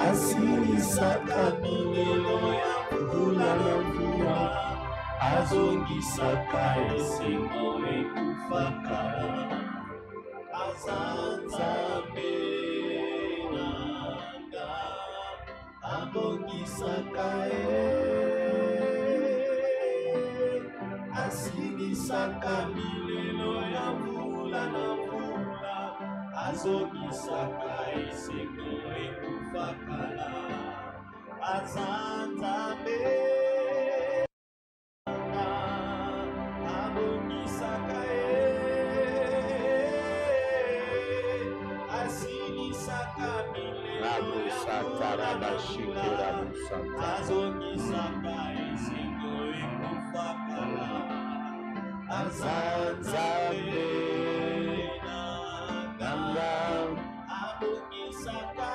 Asili saka milelo ya mvula na mvula, azongi saka esengo ekufakala, azanzambe nanga, abongi saka asili saka milelo ya mvula na mvula, azongi saka esengo ekufakala, azanzambe abongi saka asili saka milelo ya mvula na mvula, azongi saka esengo ekufakala, azanzambe nanga, abongi saka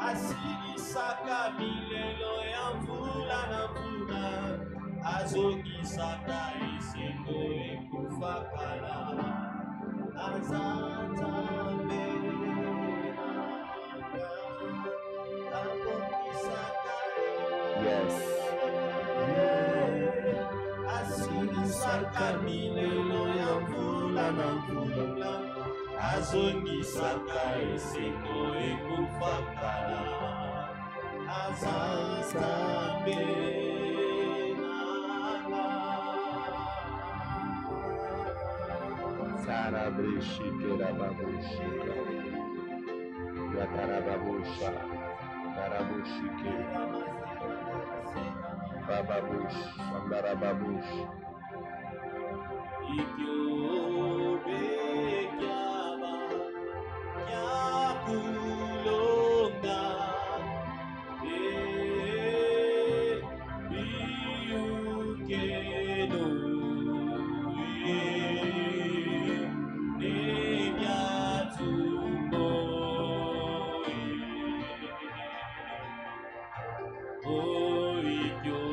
asili saka milelo ya mvula na mvula, azongi saka esengo ekufakala, azanzambe nanga, abongi saka asili saka milelo ya mvula na mvula, azongi saka esengo ekufakala, azanzambe nanga. Sarabrishike rababushika, yatarababusha, tarabushike, bababush, sandarababush. Ikyobe kyaba kyakulonga, biyukeno nebyatumbo,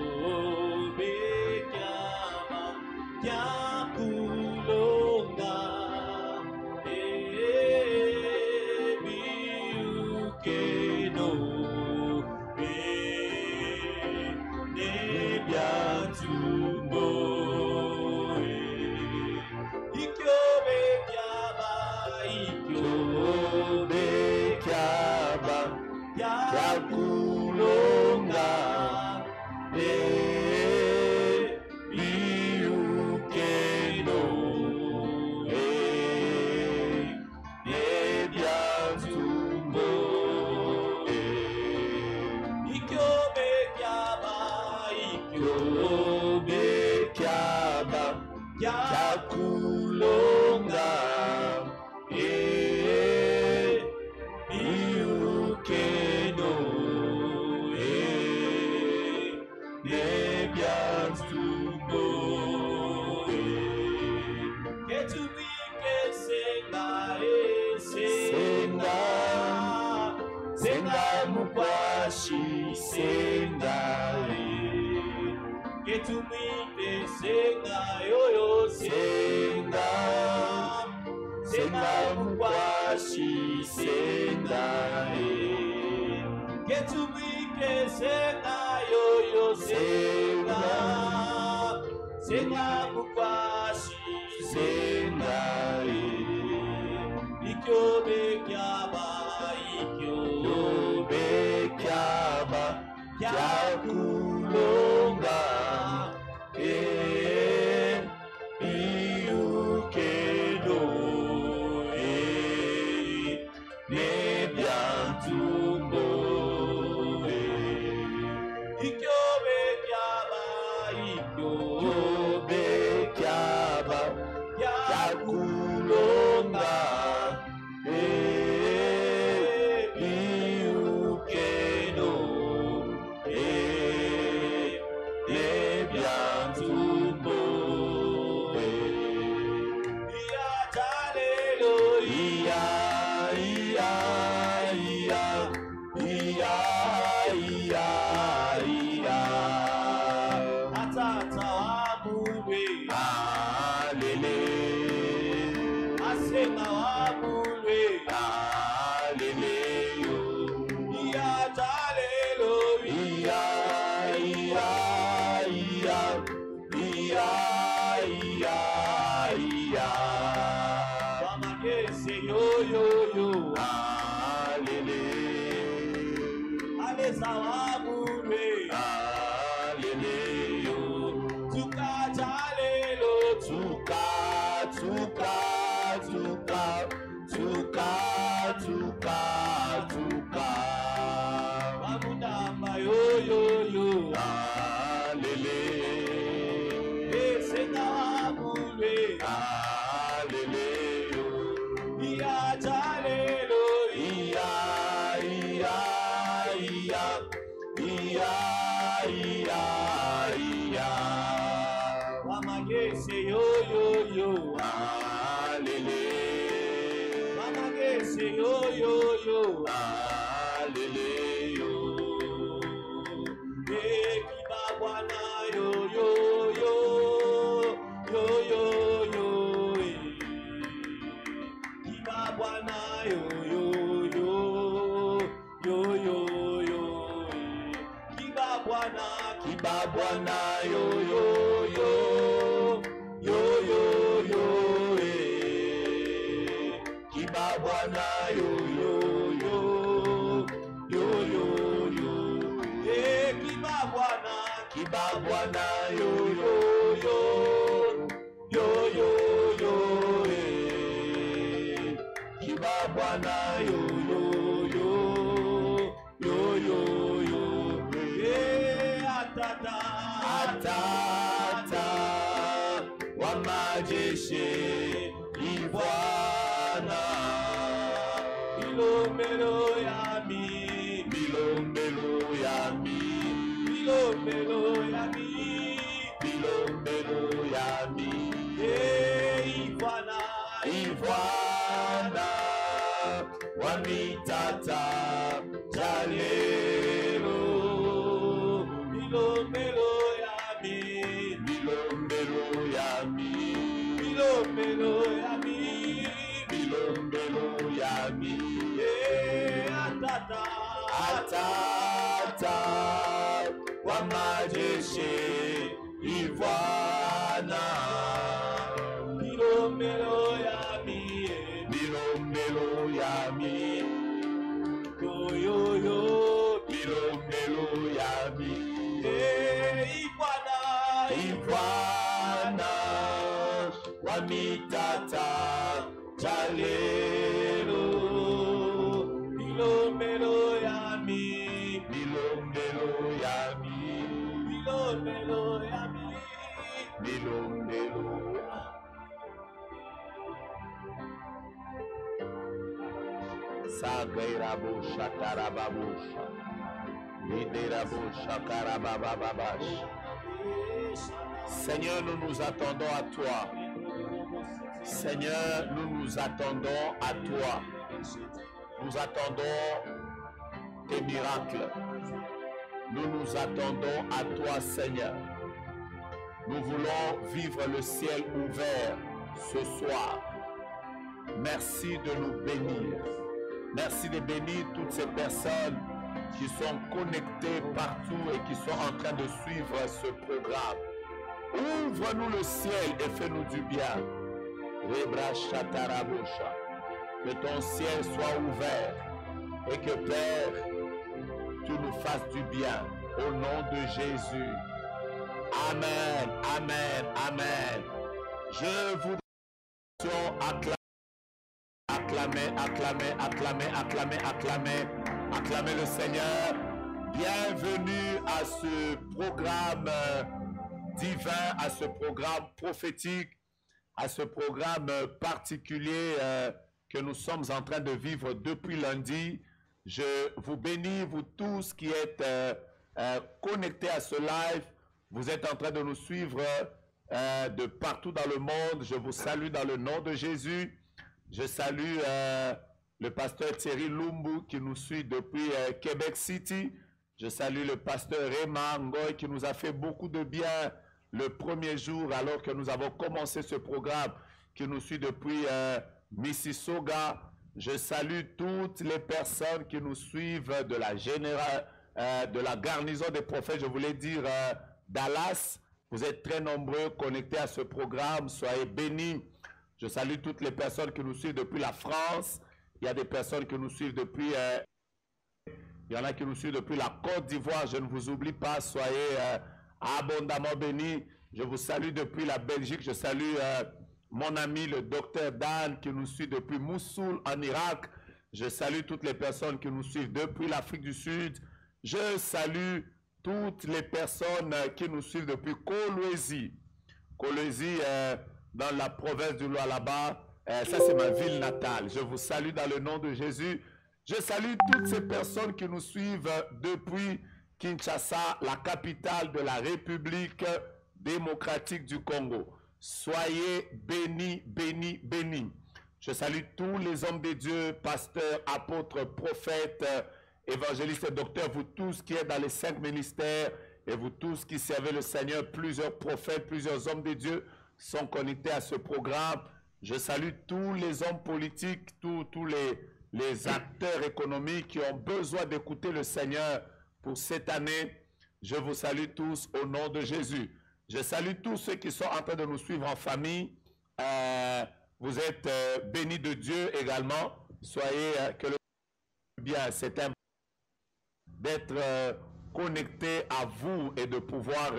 ikyobe kyaba kyakulonga, biyukeno nebyatumbo, ikyobe kyaba kyakulonga, biyukeno nebyatumbo, ikyobe kyaba kyakulonga, biyukeno nebyatumbo, ketumike senga senga mukwashi senga, ketumike senga yoyo senga mukwashi senga, ketumike senga yoyo senga mukwashi senga, ikyobe kyaba kyakulonga, biyukeno nebyatumbo, ikyobe kyaba kyakulonga, biyukeno nebyatumbo, iyatalelo atata wabu gese yo yo yo. Alele. Mama gese yo yo yo. Alele yo. Kiba bwana yo yo yo. Yo yo yo. Kiba bwana yo yo yo. Yo yo yo. Kiba bwana yo yo yo. Yo yo yo. Kiba bwana yo yo yo. Yo yo yo. Kiba bwana yo yo yo. Yo yo yo. Kiba bwana yo yo yo. Yo yo yo. Atata. Atata wa majeshi Ivwana. Bilombelo yami. Bilombelo yami. Bilombelo yami. Bilombelo yami. Ivwana. Ivwana wa mitata jalelo. Bilombelo yami. Bilombelo yami. Bilombelo yami. Bilombelo yami. Atata. Atata wa majeshi Ivwana. Bilombelo yami. Bilombelo yami. Yo yo yo. Bilombelo yami. Ivwana. Ivwana wa mitata jalelo. Bilombelo yami. Bilombelo yami. Bilombelo yami. Bilombelo. Sagairabo shakarababusha. Liderabo shakarababababash. Seigneur, nous nous attendons à toi. Seigneur, nous nous attendons à toi. Nous attendons tes miracles. Nous nous attendons à toi, Seigneur. Nous voulons vivre le ciel ouvert ce soir. Merci de nous bénir. Merci de bénir toutes ces personnes qui sont connectées partout et qui sont en train de suivre ce programme. Ouvre-nous le ciel et fais-nous du bien. Que ton ciel soit ouvert et que Père, tu nous fasses du bien au nom de Jésus. Amen, amen, amen. Je voudrais acclamer le Seigneur. Bienvenue à ce programme divin, à ce programme prophétique, à ce programme particulier que nous sommes en train de vivre depuis lundi. Je vous bénis, vous tous qui êtes connectés à ce live. Vous êtes en train de nous suivre de partout dans le monde. Je vous salue dans le nom de Jésus. Je salue le pasteur Thierry Lumbu qui nous suit depuis Québec City. Je salue le pasteur Raymond Ngoy qui nous a fait beaucoup de bien le premier jour alors que nous avons commencé ce programme, qui nous suit depuis Mississauga. Je salue toutes les personnes qui nous suivent de la garnison des prophètes, je voulais dire Dallas. Vous êtes très nombreux connectés à ce programme, soyez bénis. Je salue toutes les personnes qui nous suivent depuis la France. Il y a des personnes qui nous suivent depuis... il y en a qui nous suivent depuis la Côte d'Ivoire. Je ne vous oublie pas, soyez abondamment bénis. Je vous salue depuis la Belgique. Je salue mon ami le docteur Dan qui nous suit depuis Mossoul en Irak. Je salue toutes les personnes qui nous suivent depuis l'Afrique du Sud. Je salue toutes les personnes qui nous suivent depuis Kolwezi. Kolwezi, dans la province du Lualaba. Ça, c'est ma ville natale. Je vous salue dans le nom de Jésus. Je salue toutes ces personnes qui nous suivent depuis Kinshasa, la capitale de la République démocratique du Congo. Soyez bénis, bénis, bénis. Je salue tous les hommes de Dieu, pasteurs, apôtres, prophètes, évangélistes et docteurs, vous tous qui êtes dans les 5 ministères et vous tous qui servez le Seigneur. Plusieurs prophètes, plusieurs hommes de Dieu sont connectés à ce programme. Je salue tous les hommes politiques, tous les acteurs économiques qui ont besoin d'écouter le Seigneur pour cette année. Je vous salue tous au nom de Jésus. Je salue tous ceux qui sont en train de nous suivre en famille. Vous êtes bénis de Dieu également. Soyez que le bien, c'est un d'être connecté à vous et de pouvoir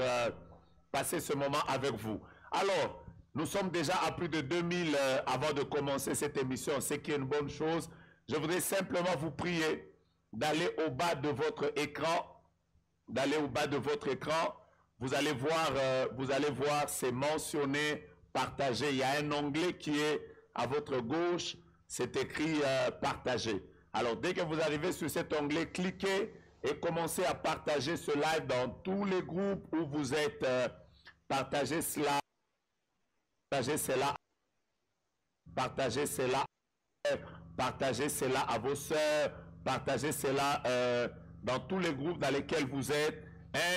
passer ce moment avec vous. Alors, nous sommes déjà à plus de 2000 avant de commencer cette émission, ce qui est une bonne chose. Je voudrais simplement vous prier d'aller au bas de votre écran, Vous allez voir, c'est mentionné, partagé. Il y a un onglet qui est à votre gauche, c'est écrit partager. Alors, dès que vous arrivez sur cet onglet, cliquez et commencez à partager ce live dans tous les groupes où vous êtes. Partagez cela. Partagez cela. Partagez cela. Partagez cela à vos sœurs. Partagez cela dans tous les groupes dans lesquels vous êtes.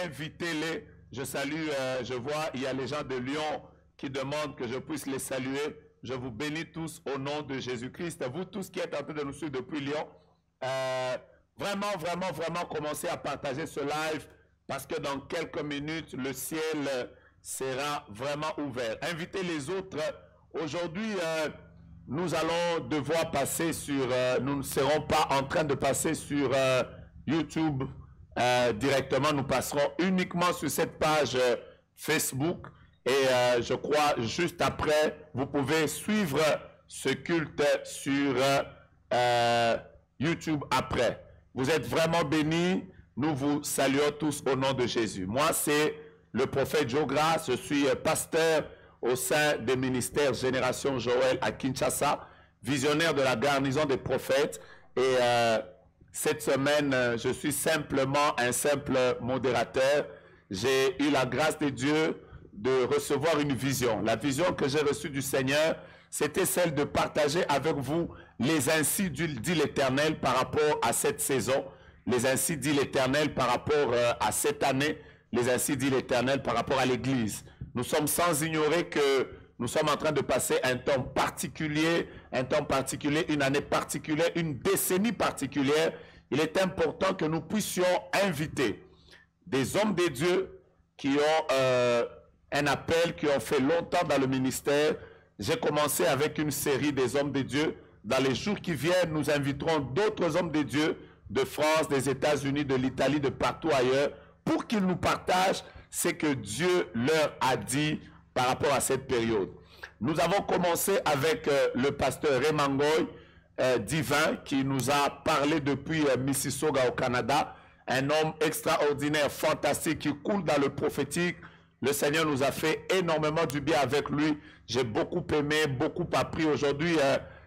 Invitez-les. Je salue, je vois, il y a les gens de Lyon qui demandent que je puisse les saluer. Je vous bénis tous au nom de Jésus-Christ. Vous tous qui êtes en train de nous suivre depuis Lyon, vraiment, commencez à partager ce live parce que dans quelques minutes, le ciel sera vraiment ouvert. Invitez les autres. Aujourd'hui, nous allons devoir passer sur... nous ne serons pas en train de passer sur YouTube directement. Nous passerons uniquement sur cette page Facebook. Et je crois, juste après, vous pouvez suivre ce culte sur YouTube après. Vous êtes vraiment bénis. Nous vous saluons tous au nom de Jésus. Moi, c'est le prophète Joe Grace. Je suis pasteur au sein des ministères Génération Joël à Kinshasa, visionnaire de la garnison des prophètes. Et cette semaine, je suis simplement un simple modérateur. J'ai eu la grâce de Dieu de recevoir une vision. La vision que j'ai reçue du Seigneur, c'était celle de partager avec vous les ainsi dit l'Éternel par rapport à cette saison, les ainsi dit l'Éternel par rapport à cette année, les ainsi dit l'Éternel par rapport à l'Église. Nous sommes sans ignorer que nous sommes en train de passer un temps particulier, une année particulière, une décennie particulière. Il est important que nous puissions inviter des hommes de Dieu qui ont un appel, qui ont fait longtemps dans le ministère. J'ai commencé avec une série des hommes de Dieu. Dans les jours qui viennent, nous inviterons d'autres hommes de Dieu de France, des États-Unis, de l'Italie, de partout ailleurs, pour qu'ils nous partagent ce que Dieu leur a dit par rapport à cette période. Nous avons commencé avec le pasteur Remangoy Divin qui nous a parlé depuis Mississauga au Canada, un homme extraordinaire, fantastique, qui coule dans le prophétique. Le Seigneur nous a fait énormément du bien avec lui. J'ai beaucoup aimé, beaucoup appris. Aujourd'hui,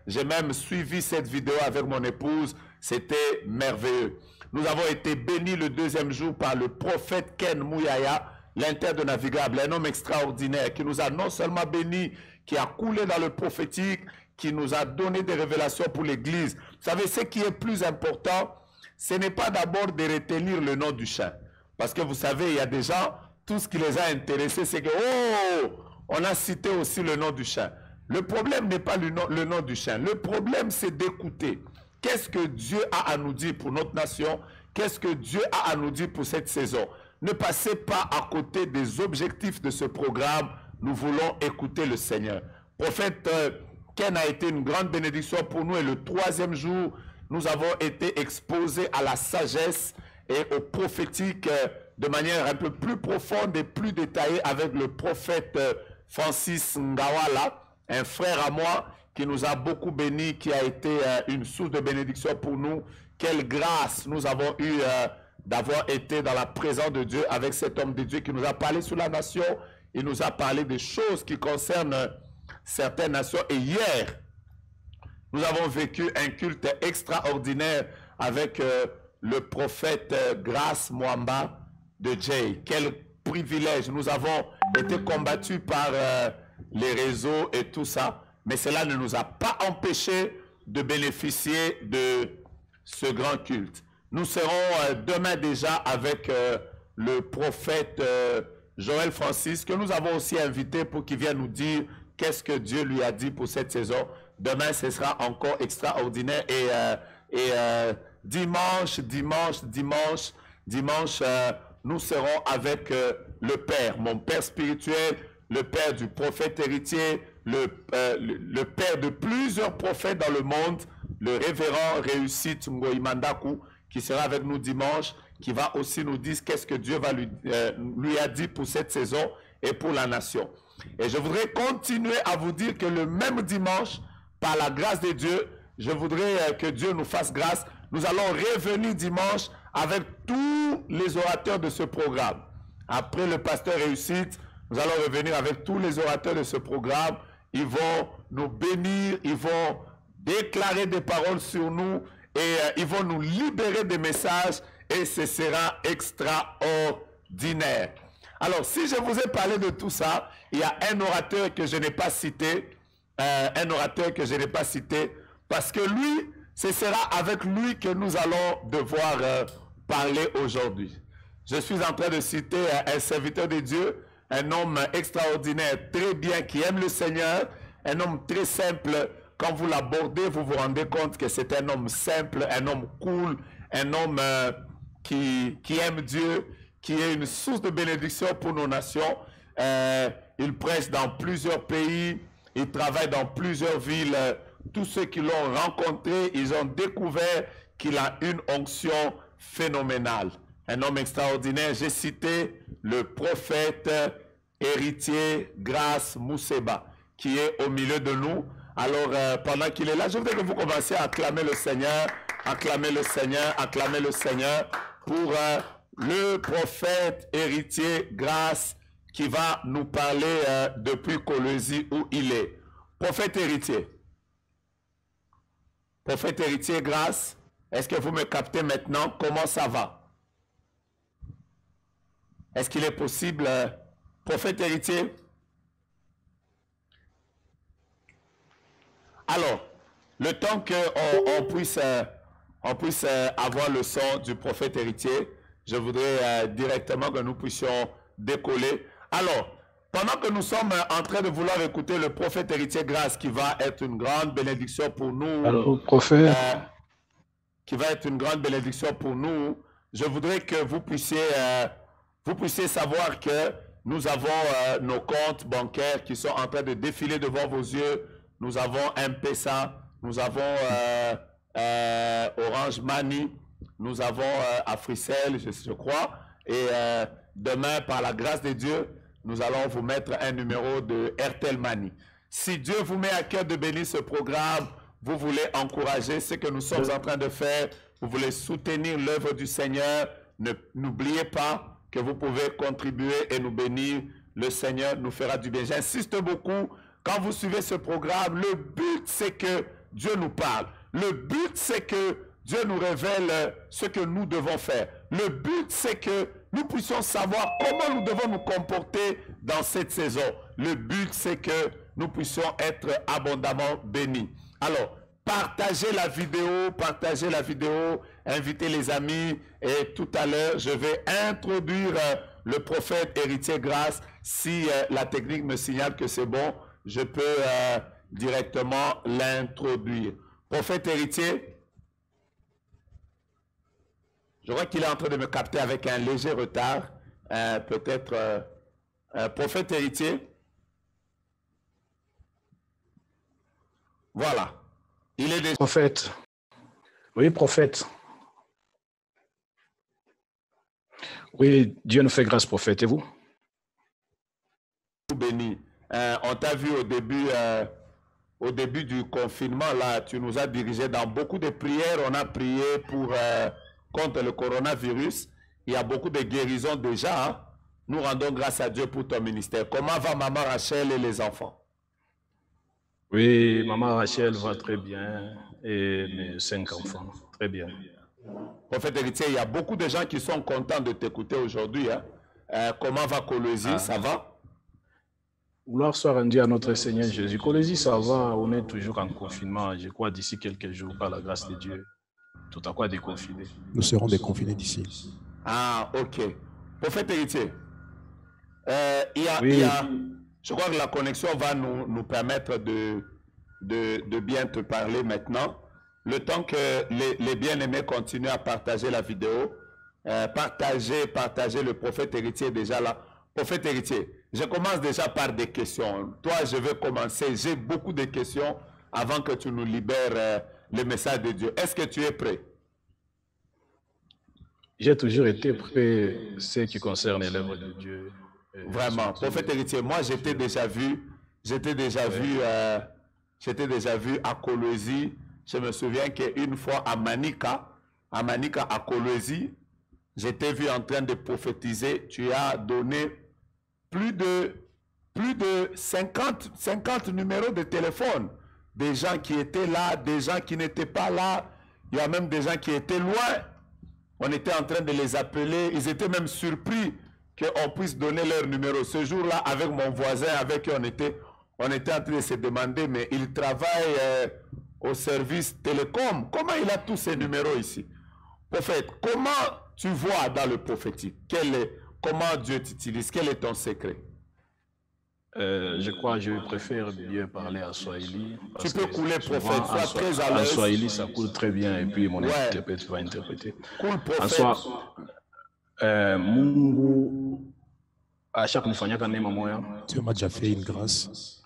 j'ai même suivi cette vidéo avec mon épouse. C'était merveilleux. Nous avons été bénis le deuxième jour par le prophète Ken Mouyaya, l'interdonavigable, un homme extraordinaire qui nous a non seulement bénis, qui a coulé dans le prophétique, qui nous a donné des révélations pour l'Église. Vous savez, ce qui est plus important, ce n'est pas d'abord de retenir le nom du chant. Parce que vous savez, il y a des gens, tout ce qui les a intéressés, c'est que, oh, on a cité aussi le nom du chant. Le problème n'est pas le nom du chant. Le problème, c'est d'écouter. Qu'est-ce que Dieu a à nous dire pour notre nation? Qu'est-ce que Dieu a à nous dire pour cette saison? Ne passez pas à côté des objectifs de ce programme. Nous voulons écouter le Seigneur. Prophète Ken a été une grande bénédiction pour nous. Et le troisième jour, nous avons été exposés à la sagesse et au prophétique de manière un peu plus profonde et plus détaillée avec le prophète Francis Ngawala, un frère à moi qui nous a beaucoup bénis, qui a été une source de bénédiction pour nous. Quelle grâce nous avons eue d'avoir été dans la présence de Dieu avec cet homme de Dieu qui nous a parlé sur la nation. Il nous a parlé des choses qui concernent certaines nations. Et hier, nous avons vécu un culte extraordinaire avec le prophète Grace Mwamba de Jay. Quelle privilège. Nous avons été combattus par les réseaux et tout ça, mais cela ne nous a pas empêchés de bénéficier de ce grand culte. Nous serons demain déjà avec le prophète Joël Francis, que nous avons aussi invité pour qu'il vienne nous dire qu'est-ce que Dieu lui a dit pour cette saison. Demain, ce sera encore extraordinaire. Et dimanche, nous serons avec le Père, mon Père spirituel, le Père du prophète héritier, le Père de plusieurs prophètes dans le monde, le révérend Réussite Ngoïmandakou, qui sera avec nous dimanche, qui va aussi nous dire qu'est-ce que Dieu lui a dit pour cette saison et pour la nation. Et je voudrais continuer à vous dire que le même dimanche, par la grâce de Dieu, je voudrais que Dieu nous fasse grâce. Nous allons revenir dimanche avec tous les orateurs de ce programme. Après le pasteur Réussite, nous allons revenir avec tous les orateurs de ce programme. Ils vont nous bénir, ils vont déclarer des paroles sur nous et ils vont nous libérer des messages et ce sera extraordinaire. Alors, si je vous ai parlé de tout ça, il y a un orateur que je n'ai pas cité, parce que lui, ce sera avec lui que nous allons devoir parler aujourd'hui. Je suis en train de citer un serviteur de Dieu, un homme extraordinaire, très bien, qui aime le Seigneur, un homme très simple. Quand vous l'abordez, vous vous rendez compte que c'est un homme simple, un homme cool, un homme qui aime Dieu, qui est une source de bénédiction pour nos nations. Il prêche dans plusieurs pays, il travaille dans plusieurs villes. Tous ceux qui l'ont rencontré, ils ont découvert qu'il a une onction phénoménale. Un homme extraordinaire. J'ai cité le prophète héritier Grace Mousseba, qui est au milieu de nous. Alors, pendant qu'il est là, je voudrais que vous commenciez à acclamer le Seigneur, acclamer le Seigneur, acclamer le Seigneur pour le prophète héritier Grace qui va nous parler depuis Colosie où il est. Prophète héritier. Prophète héritier Grace, est-ce que vous me captez maintenant? Comment ça va? Est-ce qu'il est possible, prophète héritier? Alors, le temps qu'on puisse avoir le son du prophète héritier, je voudrais directement que nous puissions décoller. Alors, pendant que nous sommes en train de vouloir écouter le prophète héritier Grace, qui va être une grande bénédiction pour nous. Alors, prophète. Qui va être une grande bénédiction pour nous, je voudrais que vous puissiez savoir que nous avons nos comptes bancaires qui sont en train de défiler devant vos yeux. Nous avons M-Pesa, nous avons Orange Money, nous avons Africell, je crois. Et demain, par la grâce de Dieu, nous allons vous mettre un numéro de Airtel Money. Si Dieu vous met à cœur de bénir ce programme, vous voulez encourager ce que nous sommes en train de faire, vous voulez soutenir l'œuvre du Seigneur, n'oubliez pas que vous pouvez contribuer et nous bénir. Le Seigneur nous fera du bien. J'insiste beaucoup, quand vous suivez ce programme, le but c'est que Dieu nous parle. Le but c'est que Dieu nous révèle ce que nous devons faire. Le but c'est que nous puissions savoir comment nous devons nous comporter dans cette saison. Le but c'est que nous puissions être abondamment bénis. Alors, partagez la vidéo, invitez les amis et tout à l'heure, je vais introduire le prophète héritier Grace. Si la technique me signale que c'est bon, je peux directement l'introduire. Prophète héritier, je vois qu'il est en train de me capter avec un léger retard. Peut-être prophète héritier. Voilà. Il est déjà... Prophète. Oui, prophète. Oui, Dieu nous fait grâce, prophète. Et vous? Béni. On t'a vu au début du confinement, là, tu nous as dirigé dans beaucoup de prières. On a prié contre le coronavirus. Il y a beaucoup de guérisons déjà. Hein? Nous rendons grâce à Dieu pour ton ministère. Comment va maman Rachel et les enfants? Oui, maman Rachel va très bien et mes 5 enfants, très bien. Prophète héritier, il y a beaucoup de gens qui sont contents de t'écouter aujourd'hui. Hein? Comment va Colosie? Ça va? Gloire soit rendue à notre Seigneur Jésus. Colosie, ça va, on est toujours en confinement. Je crois d'ici quelques jours, par la grâce de Dieu, tout à quoi déconfiné. Nous serons déconfinés d'ici. Ah, ok. Prophète héritier, Oui. je crois que la connexion va nous permettre de bien te parler maintenant. Le temps que les bien-aimés continuent à partager la vidéo, partager le prophète héritier est déjà là. Prophète héritier, je commence déjà par des questions. Toi, je vais commencer. J'ai beaucoup de questions avant que tu nous libères le message de Dieu. Est-ce que tu es prêt? J'ai toujours été prêt, ce qui concerne l'œuvre de Dieu. Vraiment, prophète héritier, moi j'étais déjà vu à Colosie. Je me souviens qu'une fois à Manica à Colosie, j'étais vu en train de prophétiser. Tu as donné plus de 50 numéros de téléphone. Des gens qui étaient là, des gens qui n'étaient pas là. Il y a même des gens qui étaient loin. On était en train de les appeler. Ils étaient même surpris qu'on puisse donner leur numéro. Ce jour-là, avec mon voisin, avec qui on était en train de se demander, mais il travaille au service télécom. Comment il a tous ces numéros ici? Prophète, comment tu vois dans le prophétique? Comment Dieu t'utilise? Quel est ton secret? Je crois que je préfère mieux parler en Swahili. Tu peux couler, prophète, sois très à l'aise. En Swahili, ça coule très bien et puis mon interprète va interpréter. Cool, prophète. Mungu ashakunifanyaka neema moya. Dieu m'a déjà fait une grâce.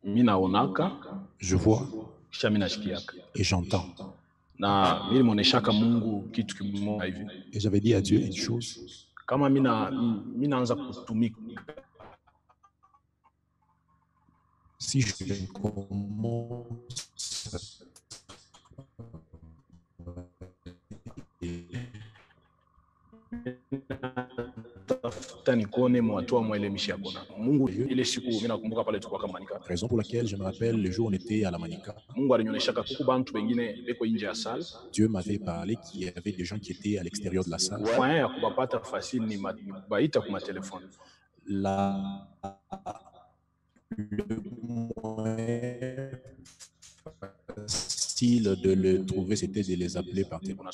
Minaonaka, Je vois kisha minashikiaka. et j'entends. Na mimi moneshaka Mungu kitu kimoja hivi. Et j'avais dit à Dieu une chose. Kama minaanza kutumika, Si je commence tafuta nikone mwatoa mwelemishi yako na Mungu. Ile siku mimi nakumbuka pale tulikuwa kama Manika. raison pour laquelle je me rappelle le jour où on était à la Manica. Mungu alinyoneshaka kuku bantu bengine beko nje ya sala. Dieu m'avait parlé qu'il y avait des gens qui étaient à l'extérieur de la salle. Moyen ya kubapata facile ni baita kuma telefone. Le moyen facile de le trouver, c'était de les appeler par téléphone.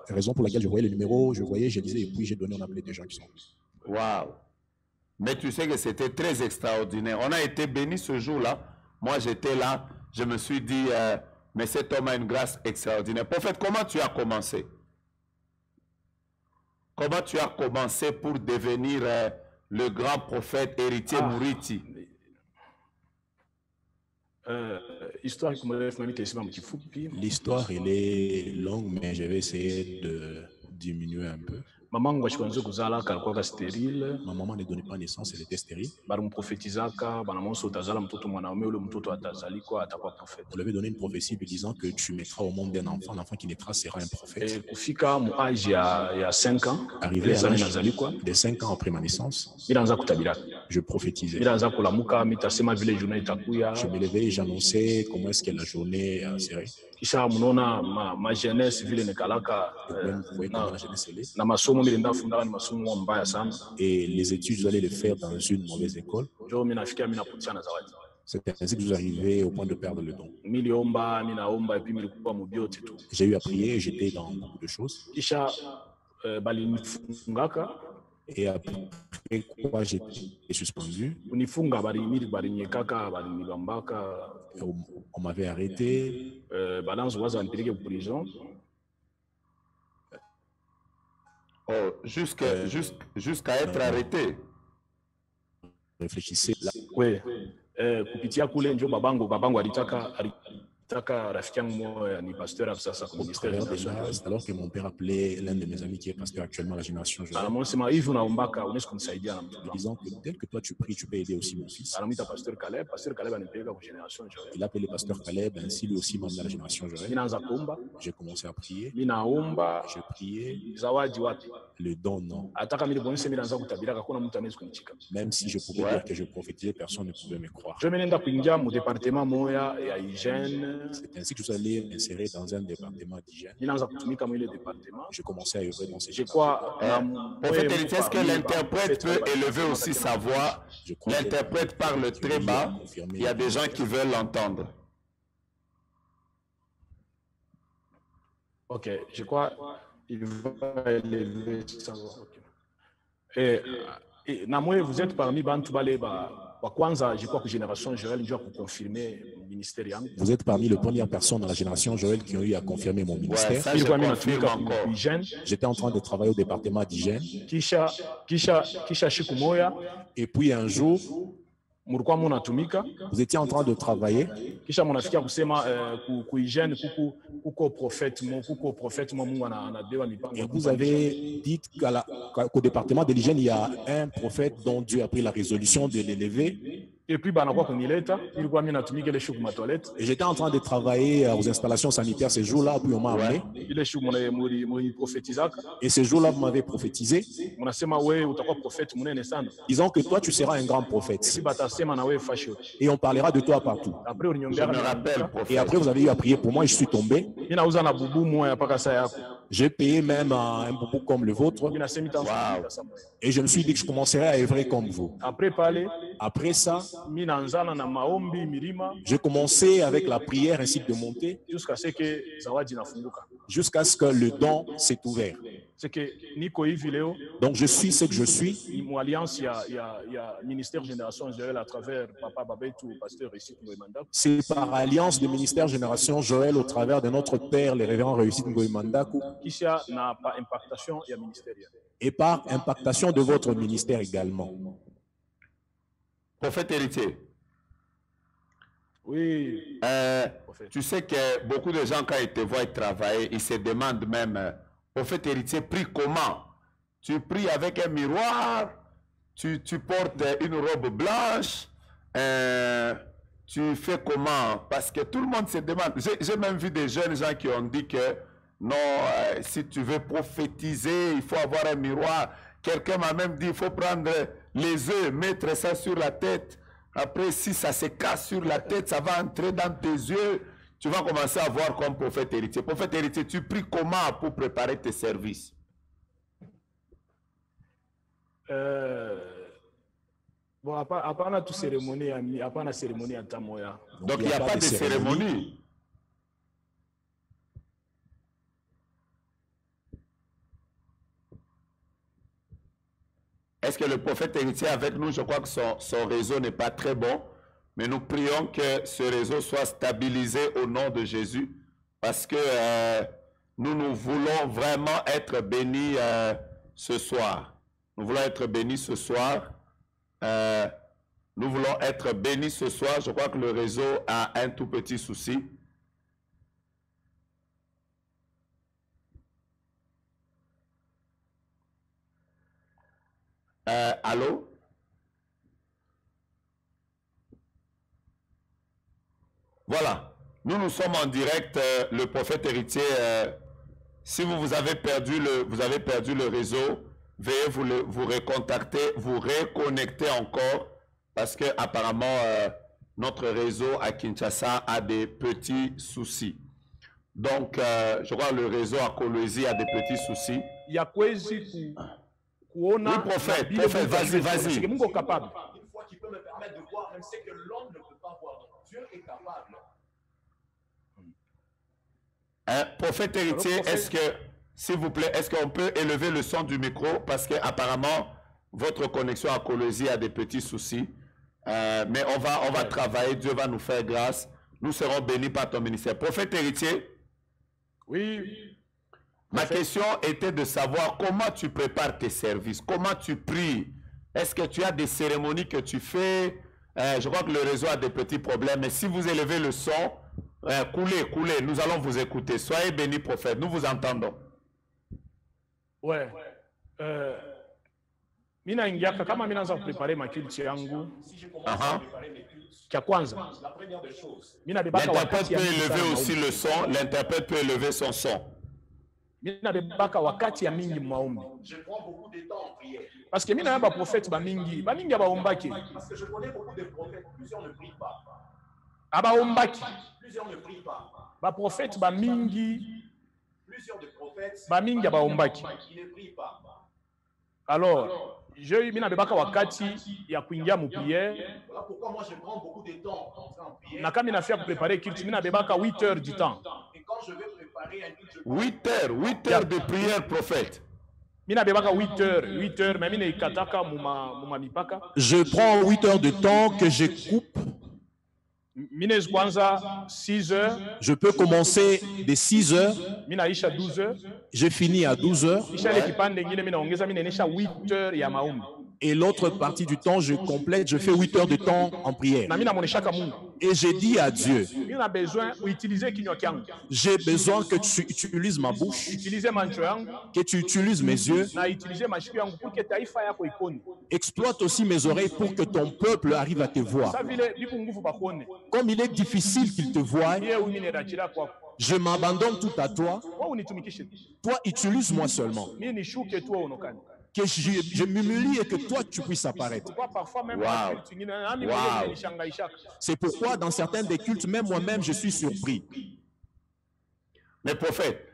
Raison pour laquelle je voyais les numéros, je lisais, et puis j'ai donné, on appelait des gens qui sont. Waouh! Mais tu sais que c'était très extraordinaire. On a été bénis ce jour-là. Moi, j'étais là. Je me suis dit, mais cet homme a une grâce extraordinaire. Prophète, comment tu as commencé? Comment tu as commencé pour devenir le grand prophète héritier Mouriti? L'histoire, elle est longue, mais je vais essayer de diminuer un peu. Mamangu ashikwanze kuzala alikuwa sterile. Ma maman ne donnait pas naissance, elle était stérile. Balimprofetizaka banamonso utazala mtoto mwanaume, ule mtoto atazalikwa atakuwa prophète. On lui avait donné une prophétie lui disant que tu mettras au monde un enfant, l'enfant qui naîtra sera un prophète. Kufika mu âge ya 5 ans, Arrivé à l'âge de 5 ans après ma naissance, bilanza kutabira. je prophétisais. Bilanza kulamuka mitasema vile journée itakuya. Je me levais et j'annonçais comment est-ce que la journée serait. Kisha munona ma jeunesse vile nekalaka na masomo milinda fundaka ni masomo mbaya sana. Et les études, vous allez les faire dans une mauvaise école. Jo mimi nafikia mimi naputia na zawadi. C'est ainsi que vous arrivez au point de perdre le don. Miliomba, minaomba et puis milikuwa mubiote tu. J'ai eu à prier, j'étais dans beaucoup de choses. Kisha balinifungaka. Et après quoi, j'étais suspendu. Unifunga balinyekaka balinibambaka. On m'avait arrêté. Balance waza nipeleke prison. Oh, jusqu'à être arrêté. Réfléchissez. Oui. Kupitia kule njo babangu alitaka rafiki yangu moja ni pasteur sasa kwa ministère de l'Église. Alors que mon père appelait l'un de mes amis qui est pasteur actuellement à la génération jeune. Anamsema hivi unaombaka unaweza kumsaidia na mtoto. Disant que tel que toi tu pries, tu peux aider aussi mon fils. Anamita pasteur Caleb anipeleka kwa génération jeune. Il appelait pasteur Caleb, ainsi lui aussi membre de la génération jeune. Ninaanza kuomba. J'ai commencé à prier. Ninaomba. Je priais. Zawadi wapi? Le don, non. Ataka mili bonse mina nza kutabiraka kuna mtu anaweza kunichika. Même si je pouvais dire que je prophétisais, personne ne pouvait me croire. Je menenda kuingia mu département moya ya hygiène. C'est ainsi que je suis allé m'insérer dans un département d'hygiène. Mina nza kutumika mu ile département. Je commençais à œuvrer dans ces Je crois prophète héritier, est-ce que l'interprète peut élever aussi sa voix? L'interprète parle très bas. Il y a des gens qui veulent l'entendre. Ok, je crois il va élever sa voix. Okay. Et Namwe, vous êtes parmi Bantu Baleba. Kwanza, je crois que Génération Joël doit confirmer le ministère. Vous êtes parmi les premières personnes dans la Génération Joël qui ont eu à confirmer mon ministère. Ouais, ça, je confirme encore. J'étais en train de travailler au département d'hygiène. Kisha Shikumoya. Et puis un jour, vous étiez en train de travailler. Kisha munasikia kusema ku hygiène kuko prophète Mungu anadewa mipango. Et vous avez dit qu'au département de l'hygiène, il y a un prophète dont Dieu a pris la résolution de l'élever. Et puis banakuwa kunileta ilikuwa mimi natumika ile shuku matoilette. Et j'étais en train de travailler aux installations sanitaires ces jours-là, puis on m'a amené. Ile shuku muni prophétisaka. Et ces jours-là, vous m'avez prophétisé. Munasema wewe utakuwa prophète munene sana. Disons que toi, tu seras un grand prophète. Si batasema na wewe fashion. Et on parlera de toi partout. Après Je me rappelle, et après, vous avez eu à prier pour moi et je suis tombé. J'ai payé même un boubou comme le vôtre. Wow. Et je me suis dit que je commencerais à œuvrer comme vous. Après ça, j'ai commencé avec la prière ainsi de monter jusqu'à ce que le don s'est ouvert. Donc je suis ce que je suis. Il y a ministère Génération Joël à travers Papa Babetou, pasteur ici. C'est par alliance du ministère Génération Joël au travers de notre père, les révérends Réussite Ngoïmandakou. Et par impactation de votre ministère également. Prophète héritier. Oui. Tu sais que beaucoup de gens, quand ils te voient travailler, ils se demandent même, prophète héritier, prie comment? Tu pries avec un miroir, tu portes une robe blanche, tu fais comment? Parce que tout le monde se demande. J'ai même vu des jeunes gens qui ont dit que non, si tu veux prophétiser, il faut avoir un miroir. Quelqu'un m'a même dit, il faut prendre les œufs, mettre ça sur la tête. Après, si ça se casse sur la tête, ça va entrer dans tes yeux. Tu vas commencer à voir comme prophète héritier. Prophète héritier, tu pries comment pour préparer tes services? Bon, à part la cérémonie, à part la cérémonie à Tamoya. Donc, il n'y a pas de cérémonie. Est-ce que le prophète héritier avec nous, je crois que son réseau n'est pas très bon, mais nous prions que ce réseau soit stabilisé au nom de Jésus, parce que nous voulons vraiment être bénis ce soir. Nous voulons être bénis ce soir. Nous voulons être bénis ce soir. Je crois que le réseau a un tout petit souci. Allô? Voilà. Nous sommes en direct. Le prophète héritier, si vous avez perdu le réseau, veuillez vous recontacter, vous reconnecter encore, parce que apparemment notre réseau à Kinshasa a des petits soucis. Donc, je crois que le réseau à Kolwezi a des petits soucis. Il y a quoi oui, prophète, vas-y. Une fois qu'il peut me permettre de voir, même ce que l'homme ne peut pas voir. Donc, Dieu est capable. Prophète héritier, est-ce que, s'il vous plaît, est-ce qu'on peut élever le son du micro? Parce qu'apparemment, votre connexion à Kolwezi a des petits soucis. Mais on va travailler, Dieu va nous faire grâce. Nous serons bénis par ton ministère. Prophète héritier? Oui. Ma question était de savoir comment tu prépares tes services, comment tu pries. Est-ce que tu as des cérémonies que tu fais? Je crois que le réseau a des petits problèmes, mais si vous élevez le son, coulez, nous allons vous écouter. Soyez bénis, prophète, nous vous entendons. Ouais. Mina ingiaka kama mina za préparer ma culture yangu. Kia kwanza. La première des choses. L'interprète peut élever aussi le son, l'interprète peut élever son son. mina bebaka wakati ya mingi maombi. Je prends beaucoup de temps en prière. Parce que mina ba prophète ba mingi abaombaki. Parce que je connais beaucoup de prophètes, plusieurs ne prient pas. Abaombaki. Plusieurs ne prient pas. Ba prophète ba mingi. Plusieurs de prophètes, Ba mingi abaombaki. ils ne prient pas. Alors, mina bebaka wakati ya kuingia mu prière. Voilà pourquoi moi je prends beaucoup de temps en prière. Na kama nafia préparer culte, mina bebaka 8 heures du temps. Et quand je vais préparer un culte, 8 heures de prière, prophète. Mina bebaka 8 heures, mais mina ikataka muma mipaka. Je prends 8 heures de temps que je coupe. Mina kwanza 6 heures. Je peux commencer de 6 heures. Mina isha 12 heures. Je finis à 12 heures. Isha le kipande ngine mina ongeza mina nisha 8 heures ya maombi. Et l'autre partie du temps, je complète, je fais 8 heures de temps en prière. Na mina moneshaka Mungu. Et j'ai dit à Dieu, Mina besoin d'utiliser kinywa kyangu. j'ai besoin que tu utilises ma bouche, Utiliser mancho yangu que tu utilises mes yeux, na utiliser mashikio yangu pour que taifa yako ipone. exploite aussi mes oreilles pour que ton peuple arrive à te voir. Sa vile biku nguvu bakone. Comme il est difficile qu'il te voie, Yeye umine rachira kwako. je m'abandonne tout à toi. Wewe unitumikishe. Toi, utilise-moi seulement. Mimi nishuke tu onokani. Que je m'humilie et que toi, tu puisses apparaître. Parfois même Wow. culte ngine nani Wow. mwenye nishangaishaka. C'est pourquoi dans certains des cultes, même moi-même, je suis surpris. Mais prophète,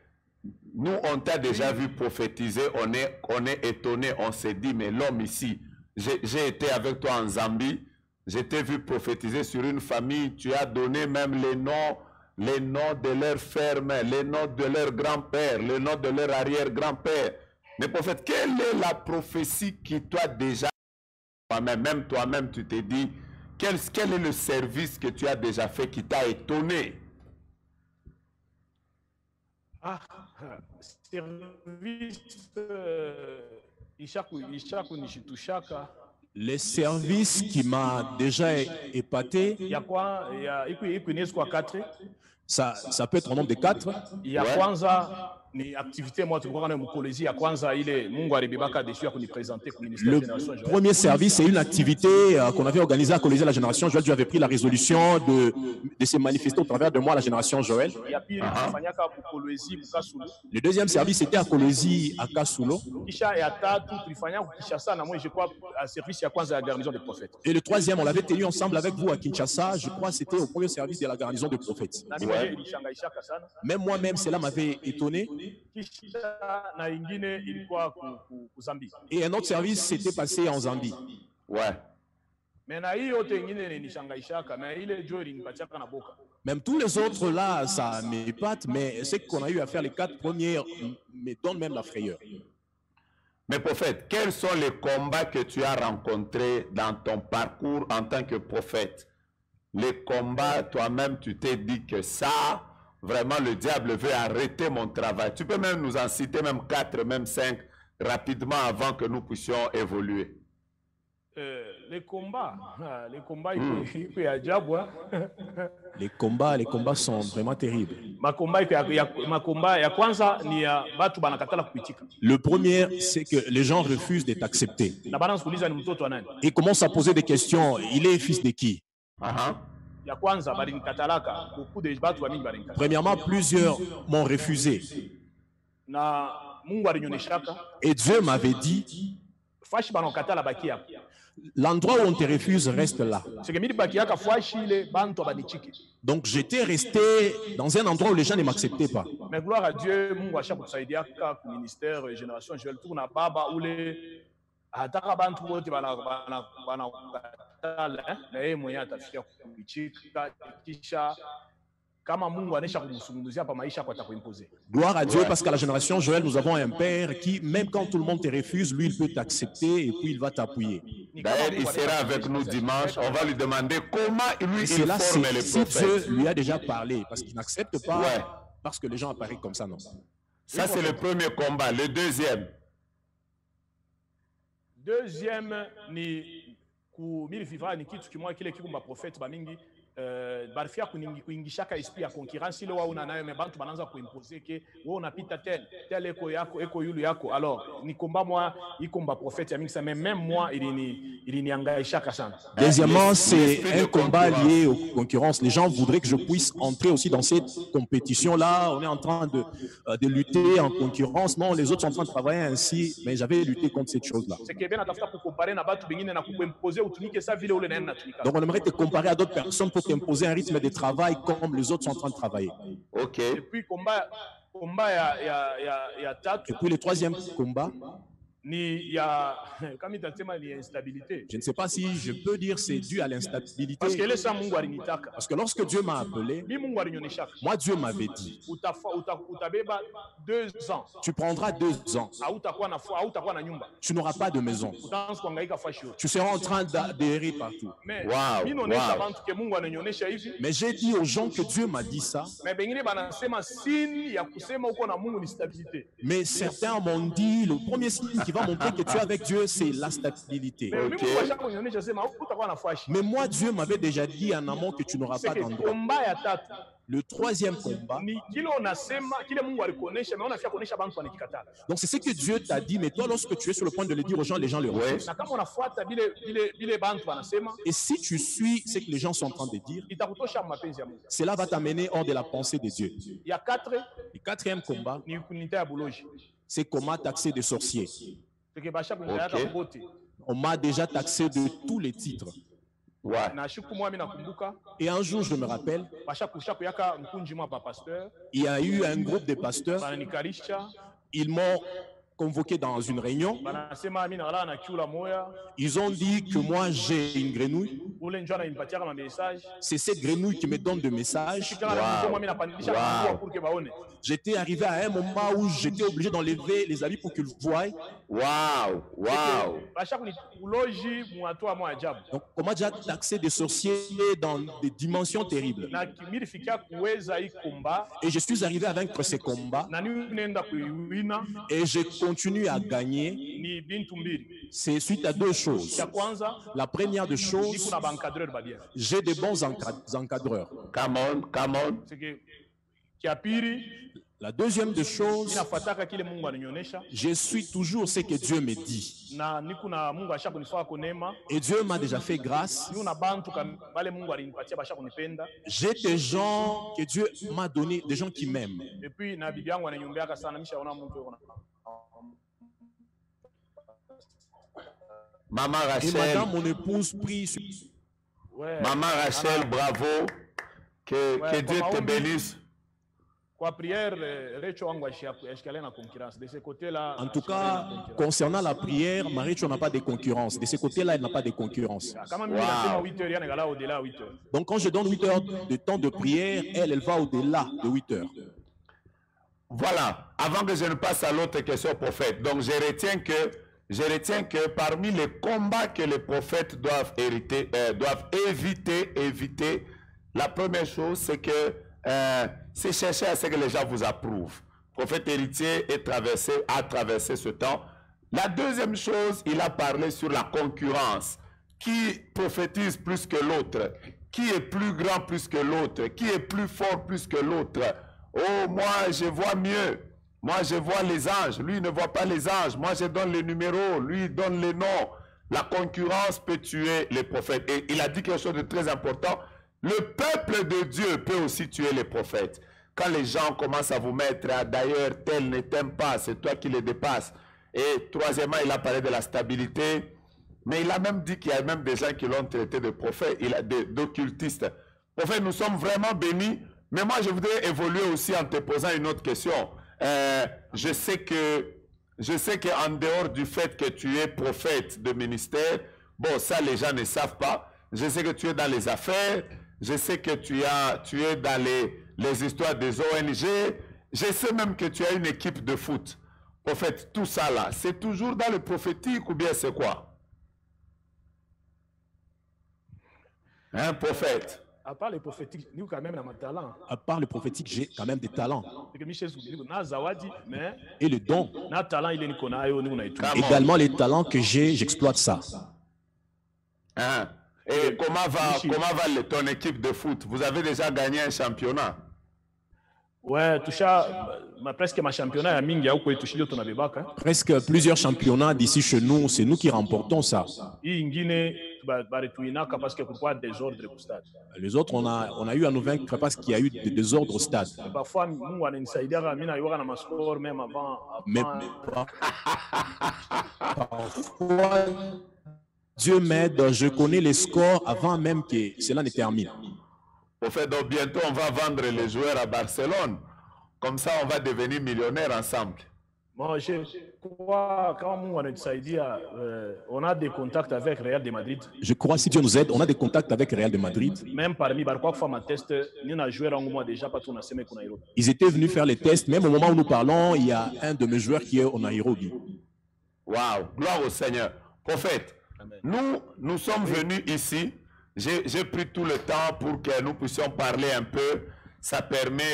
nous, on t'a déjà vu prophétiser, on est étonné, on s'est dit, mais l'homme ici, j'ai été avec toi en Zambie, je t'ai vu prophétiser sur une famille, tu as donné même les noms de leurs fermes, les noms de leur grand-père, les noms de leur arrière-grand-père. Mais prophète, quelle est la prophétie qui t'a déjà, même toi-même, tu t'es dit, quel est le service que tu as déjà fait qui t'a étonné? Ah, service ishaku nishitushaka. Les services qui m'a déjà épaté, Ya kwa ya iku inesko 4. ça peut être au nombre de 4. Ya kwanza ni activité moi tulikuwa na mkolezi ya kwanza ile Mungu alibebaka dessus ya kunipresenter kwa ministère de Le génération Joël. premier service, c'est une activité qu'on avait organisée à Colisée la Génération Joël. Dieu avait pris la résolution de se manifester au travers de moi, la Génération Joël. Ya pili tulifanyaka mkolezi Bukasulu. Le deuxième service, c'était à Colisée à Kasulo. Kisha ya tatu tulifanyaka Kinshasa na moi je crois à service ya kwanza ya garnison des prophètes. Et le troisième, on l'avait tenu ensemble avec vous à Kinshasa. Je crois que c'était au premier service de la garnison des prophètes. Na mimi ilishangaishaka sana. Même moi-même, cela m'avait étonné. Kisha na ingine ilikuwa ku Zambie. Et un autre service s'était passé en Zambie. Ouais. Mais na hiyo yote ingine ilishangaishaka na ile Joel ilipatiaka na boka. Même tous les autres là, ça m'épate, mais ce qu'on a eu à faire les 4 premières me donne même la frayeur. Mais prophète, quels sont les combats que tu as rencontrés dans ton parcours en tant que prophète? Les combats, toi-même, tu t'es dit que ça, vraiment, le diable veut arrêter mon travail. Tu peux même nous en citer même 4, même 5, rapidement avant que nous puissions évoluer. Les combats, il peut y avoir. Les combats sont vraiment terribles. Ya kwanza ni ya batu banakatala kuitika. Le premier, c'est que les gens refusent d'être acceptés. Na bana kuuliza ni mtoto wa nani? Ils commencent à poser des questions. Il est fils de qui? Ya kwanza balinikatalaka, beaucoup de batu wa mingi balinikatalaka. Premièrement, plusieurs m'ont refusé. Na Mungu alinyoneshaka. Et Dieu m'avait dit, Fashi banakatala bakia. l'endroit où on te refuse reste là. Donc j'étais resté dans un endroit où les gens ne m'acceptaient pas. Mais gloire à Dieu, Mungu ashakusaidia kwa ministère Génération Joël tourna baba ule ataka bantu wote bana na yeye mwenyewe atafikia kuichika kisha kama Mungu anesha kumsungumzia pa maisha kwa atakuimposer. Gloire à Dieu parce qu'à la Génération Joël nous avons un père qui même quand tout le monde te refuse, lui il peut t'accepter et puis il va t'appuyer. D'ailleurs, il sera avec nous dimanche, on va lui demander comment lui il forme les si prophètes. Dieu lui a déjà parlé parce qu'il n'accepte pas parce que les gens apparaissent comme ça, non. Ça c'est le premier combat. Le deuxième Deuxième ni ku mili vivra ni kitu kimwa kile kikumba prophète bamingi barifia kuingishaka esprit ya concurrence ile wao nayo me bantu bananza kuimposer ke wewe unapita tel eko yako eko yulu yako. Alors ni combat moi ikomba prophète ya mingi ça mais même moi il n'y engageaka sana. Deuxièmement, c'est un combat lié aux concurrences. Les gens voudraient que je puisse entrer aussi dans cette compétition-là. On est en train de lutter en concurrence. Non, les autres sont en train de travailler ainsi, mais j'avais lutté contre cette chose-là. Donc on aimerait te comparer à d'autres personnes pour t'imposer un rythme de travail comme les autres sont en train de travailler. Ok. Et puis le troisième combat, instabilité. Je ne sais pas si je peux dire c'est dû à l'instabilité. Parce que lorsque Dieu m'a appelé, moi Dieu m'avait dit, 2 ans. Tu prendras 2 ans. Tu n'auras pas de maison. Tu seras en train d'errer partout. Mais j'ai dit aux gens que Dieu m'a dit ça. Mais certains m'ont dit, le premier signe qui va montrer que tu es avec Dieu, c'est la stabilité. Okay. Mais moi, Dieu m'avait déjà dit en amont que tu n'auras pas d'endroit. Le troisième combat, donc c'est ce que Dieu t'a dit, mais toi, lorsque tu es sur le point de le dire aux gens, les gens le refusent. Et si tu suis ce que les gens sont en train de dire, cela va t'amener hors de la pensée de Dieu. Le quatrième combat, c'est qu'on m'a taxé de sorcier. Okay. On m'a déjà taxé de tous les titres. Ouais. Et un jour, je me rappelle, il y a eu un groupe de pasteurs. Ils m'ont convoqué dans une réunion. Ils ont dit que moi j'ai une grenouille. C'est cette grenouille qui me donne des messages. Wow. J'étais arrivé à un moment où j'étais obligé d'enlever les habits pour qu'ils voient. Waouh, waouh. Donc, on m'a déjà taxé de sorcier dans des dimensions terribles. Et je suis arrivé à vaincre ces combats. Et je continue à gagner. C'est suite à 2 choses. La première des choses, j'ai de bons encadreurs. Come on, come on. La deuxième des choses, je suis toujours ce que Dieu me dit. Et Dieu m'a déjà fait grâce. J'ai des gens que Dieu m'a donné, des gens qui m'aiment. Maman Et Rachel, madame, mon épouse, prie sur... Maman Rachel, bravo. Que Dieu te bénisse. En tout cas, concernant la prière, Marie-Jo n'a pas de concurrence. De ce côté-là, elle n'a pas de concurrence. Wow. Donc, quand je donne 8 heures de temps de prière, elle va au-delà de 8 heures. Voilà, avant que je ne passe à l'autre question prophète, donc je retiens que parmi les combats que les prophètes doivent éviter, la première chose, c'est que c'est chercher à ce que les gens vous approuvent. Le prophète héritier a traversé ce temps. La deuxième chose, il a parlé sur la concurrence. Qui prophétise plus que l'autre? Qui est plus grand plus que l'autre? Qui est plus fort plus que l'autre? Oh, moi, je vois mieux. Moi, je vois les anges. Lui, il ne voit pas les anges. Moi, je donne les numéros. Lui, il donne les noms. La concurrence peut tuer les prophètes. Et il a dit quelque chose de très important. Le peuple de Dieu peut aussi tuer les prophètes. Quand les gens commencent à vous mettre, d'ailleurs, tel ne t'aime pas, c'est toi qui les dépasses. Et troisièmement, il a parlé de la stabilité. Mais il a même dit qu'il y a même des gens qui l'ont traité de prophète, d'occultiste. Prophète, nous sommes vraiment bénis. Mais moi, je voudrais évoluer aussi en te posant une autre question. Je sais qu'en dehors du fait que tu es prophète de ministère, bon, ça, les gens ne savent pas. Je sais que tu es dans les affaires. Je sais que tu es dans les histoires des ONG. Je sais même que tu as une équipe de foot. Prophète, tout ça là, c'est toujours dans le prophétique ou bien c'est quoi? Hein, prophète? À part le prophétique, nous quand même, on a un talent. À part le prophétique, j'ai quand même des talents. Mais Et le don. talent, il est Également les talents que j'ai, j'exploite ça. Hein? Et comment va ton équipe de foot? Vous avez déjà gagné un championnat? Ouais, presque ma championnat mingi au kwetu shilio tunabebaka. Presque plusieurs championnats d'ici chez nous, c'est nous qui remportons ça. Les autres, on a eu à nous vaincre parce qu'il y a eu des désordres au stade. Parfois, Dieu m'aide, je connais les scores avant même que cela ne termine. Au fait, donc bientôt on va vendre les joueurs à Barcelone. Comme ça, on va devenir millionnaires ensemble. Moi, je crois quand on a des contacts avec Real de Madrid. Je crois, si Dieu nous aide, on a des contacts avec Real de Madrid. Même parmi ils étaient venus faire les tests. Même au moment où nous parlons, il y a un de mes joueurs qui est au Nairobi. Waouh, gloire au Seigneur. Prophète, nous sommes venus ici. J'ai pris tout le temps pour que nous puissions parler un peu. Ça permet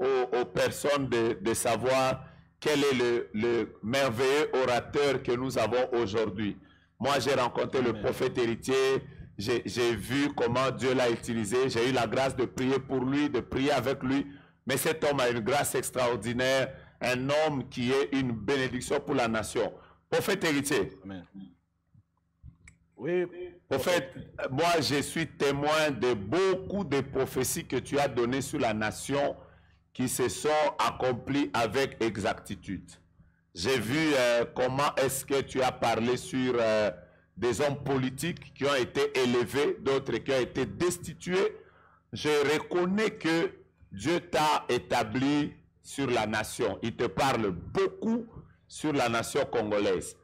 aux personnes de savoir quel est le merveilleux orateur que nous avons aujourd'hui. Moi, j'ai rencontré le prophète héritier. J'ai vu comment Dieu l'a utilisé. J'ai eu la grâce de prier pour lui, de prier avec lui. Mais cet homme a une grâce extraordinaire. Un homme qui est une bénédiction pour la nation. Prophète héritier. Amen. Oui. Prophète, moi je suis témoin de beaucoup de prophéties que tu as données sur la nation qui se sont accomplies avec exactitude. J'ai vu comment est-ce que tu as parlé sur des hommes politiques qui ont été élevés, d'autres qui ont été destitués. Je reconnais que Dieu t'a établi sur la nation. Il te parle beaucoup sur la nation congolaise.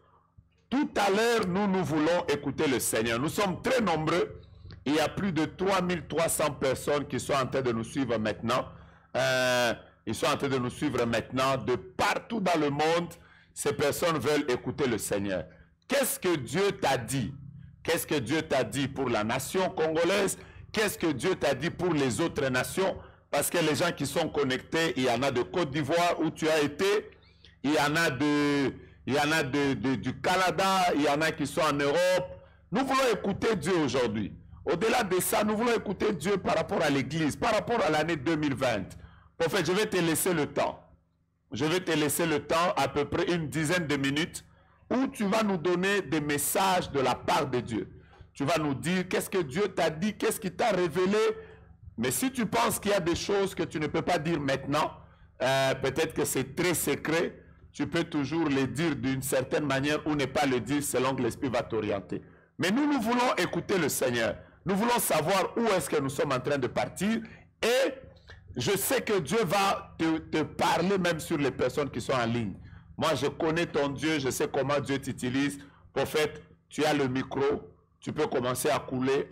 Tout à l'heure, nous voulons écouter le Seigneur. Nous sommes très nombreux. Il y a plus de 3300 personnes qui sont en train de nous suivre maintenant. Ils sont en train de nous suivre maintenant de partout dans le monde. Ces personnes veulent écouter le Seigneur. Qu'est-ce que Dieu t'a dit? Qu'est-ce que Dieu t'a dit pour la nation congolaise? Qu'est-ce que Dieu t'a dit pour les autres nations? Parce que les gens qui sont connectés, il y en a de Côte d'Ivoire où tu as été. Il y en a du Canada, il y en a qui sont en Europe. Nous voulons écouter Dieu aujourd'hui. Au-delà de ça, nous voulons écouter Dieu par rapport à l'Église, par rapport à l'année 2020. Prophète, je vais te laisser le temps. Je vais te laisser le temps, à peu près une dizaine de minutes, où tu vas nous donner des messages de la part de Dieu. Tu vas nous dire qu'est-ce que Dieu t'a dit, qu'est-ce qu'il t'a révélé. Mais si tu penses qu'il y a des choses que tu ne peux pas dire maintenant, peut-être que c'est très secret, tu peux toujours les dire d'une certaine manière ou ne pas le dire selon que l'Esprit va t'orienter. Mais nous voulons écouter le Seigneur. Nous voulons savoir où est-ce que nous sommes en train de partir. Et je sais que Dieu va te parler même sur les personnes qui sont en ligne. Moi, je connais ton Dieu, je sais comment Dieu t'utilise. Prophète, tu as le micro, tu peux commencer à couler,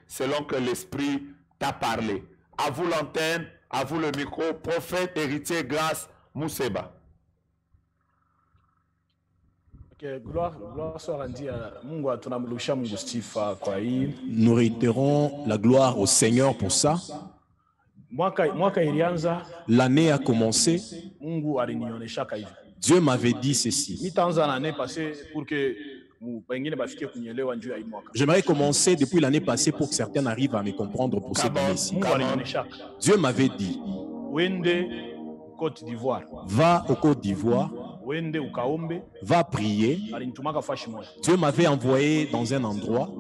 selon que l'Esprit t'a parlé. À vous l'antenne, à vous le micro. Prophète, héritier, grâce, Mousseba. Nous réitérons la gloire au Seigneur pour ça. L'année a commencé. Dieu m'avait dit ceci. J'aimerais commencer depuis l'année passée pour que certains arrivent à me comprendre pour cette année-ci. Dieu m'avait dit, va au Côte d'Ivoire, va prier. Dieu m'avait envoyé dans un endroit.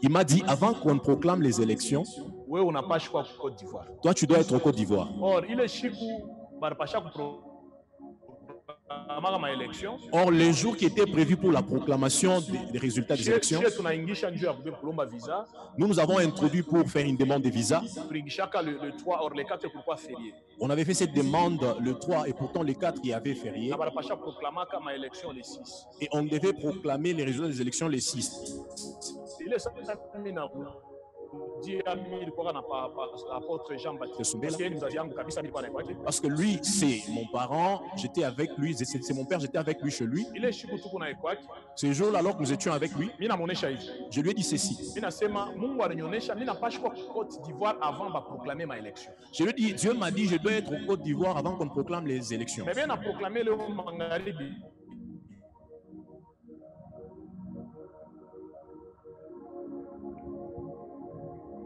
Il m'a dit, avant qu'on proclame les élections, toi tu dois être au Côte d'Ivoire. Or, les jours qui étaient prévus pour la proclamation des résultats des élections, nous avons introduit pour faire une demande de visa. On avait fait cette demande le 3 et pourtant le 4 il y avait férié. Et on devait proclamer les résultats des élections le 6. Parce que lui, c'est mon parent, j'étais avec lui, c'est mon père, j'étais avec lui chez lui. Ce jour-là, alors que nous étions avec lui, je lui ai dit ceci. Je lui ai dit, Dieu m'a dit, je dois être au Côte d'Ivoire avant qu'on proclame les élections.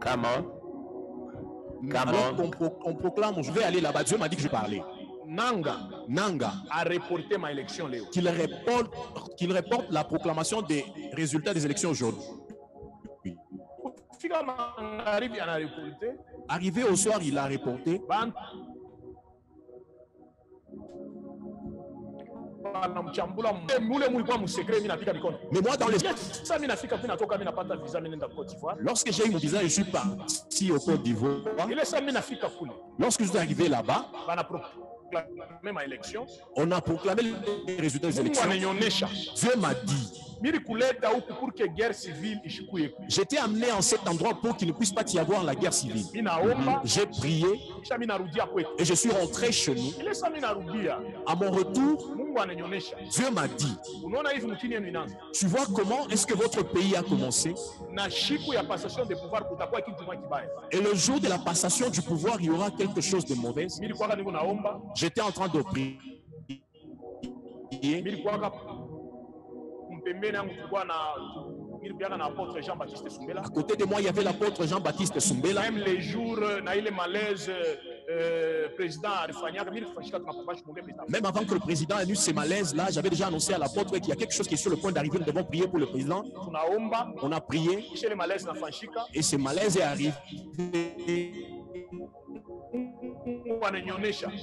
Come on. Come Alors on. on proclame, je vais aller là-bas. Dieu m'a dit que je parlais. Nanga a reporté ma élection, Léo. Qu'il reporte la proclamation des résultats des élections aujourd'hui. Arrivé au soir, il a reporté. Mais moi, dans les... Lorsque j'ai eu mon visa, je suis parti au Côte d'Ivoire. Lorsque je suis arrivé là-bas, on a proclamé les résultats des élections. Dieu m'a dit, j'étais amené en cet endroit pour qu'il ne puisse pas y avoir la guerre civile. J'ai prié et je suis rentré chez nous. À mon retour, Dieu m'a dit, tu vois comment est-ce que votre pays a commencé? Et le jour de la passation du pouvoir, il y aura quelque chose de mauvais. J'étais en train de prier. À côté de moi, il y avait l'apôtre Jean-Baptiste Soumbela. Même les jours, les malaises, même avant que le président ait eu ces malaises là, j'avais déjà annoncé à l'apôtre qu'il y a quelque chose qui est sur le point d'arriver. Nous devons prier pour le président. On a prié et ce malaise est arrivé.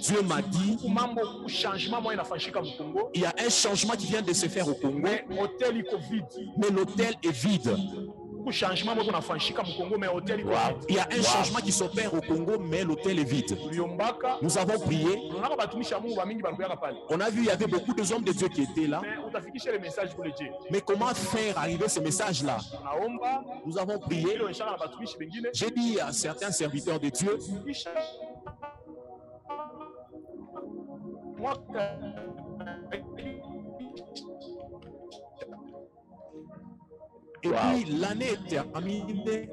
Dieu m'a dit, il y a un changement qui vient de se faire au Congo, mais l'hôtel est vide. Wow. Il y a un changement qui s'opère au Congo, mais l'hôtel est vide. Nous avons prié. On a vu, il y avait beaucoup d'hommes de Dieu qui étaient là. Mais comment faire arriver ce message-là? Nous avons prié. J'ai dit à certains serviteurs de Dieu, et puis l'année est terminée.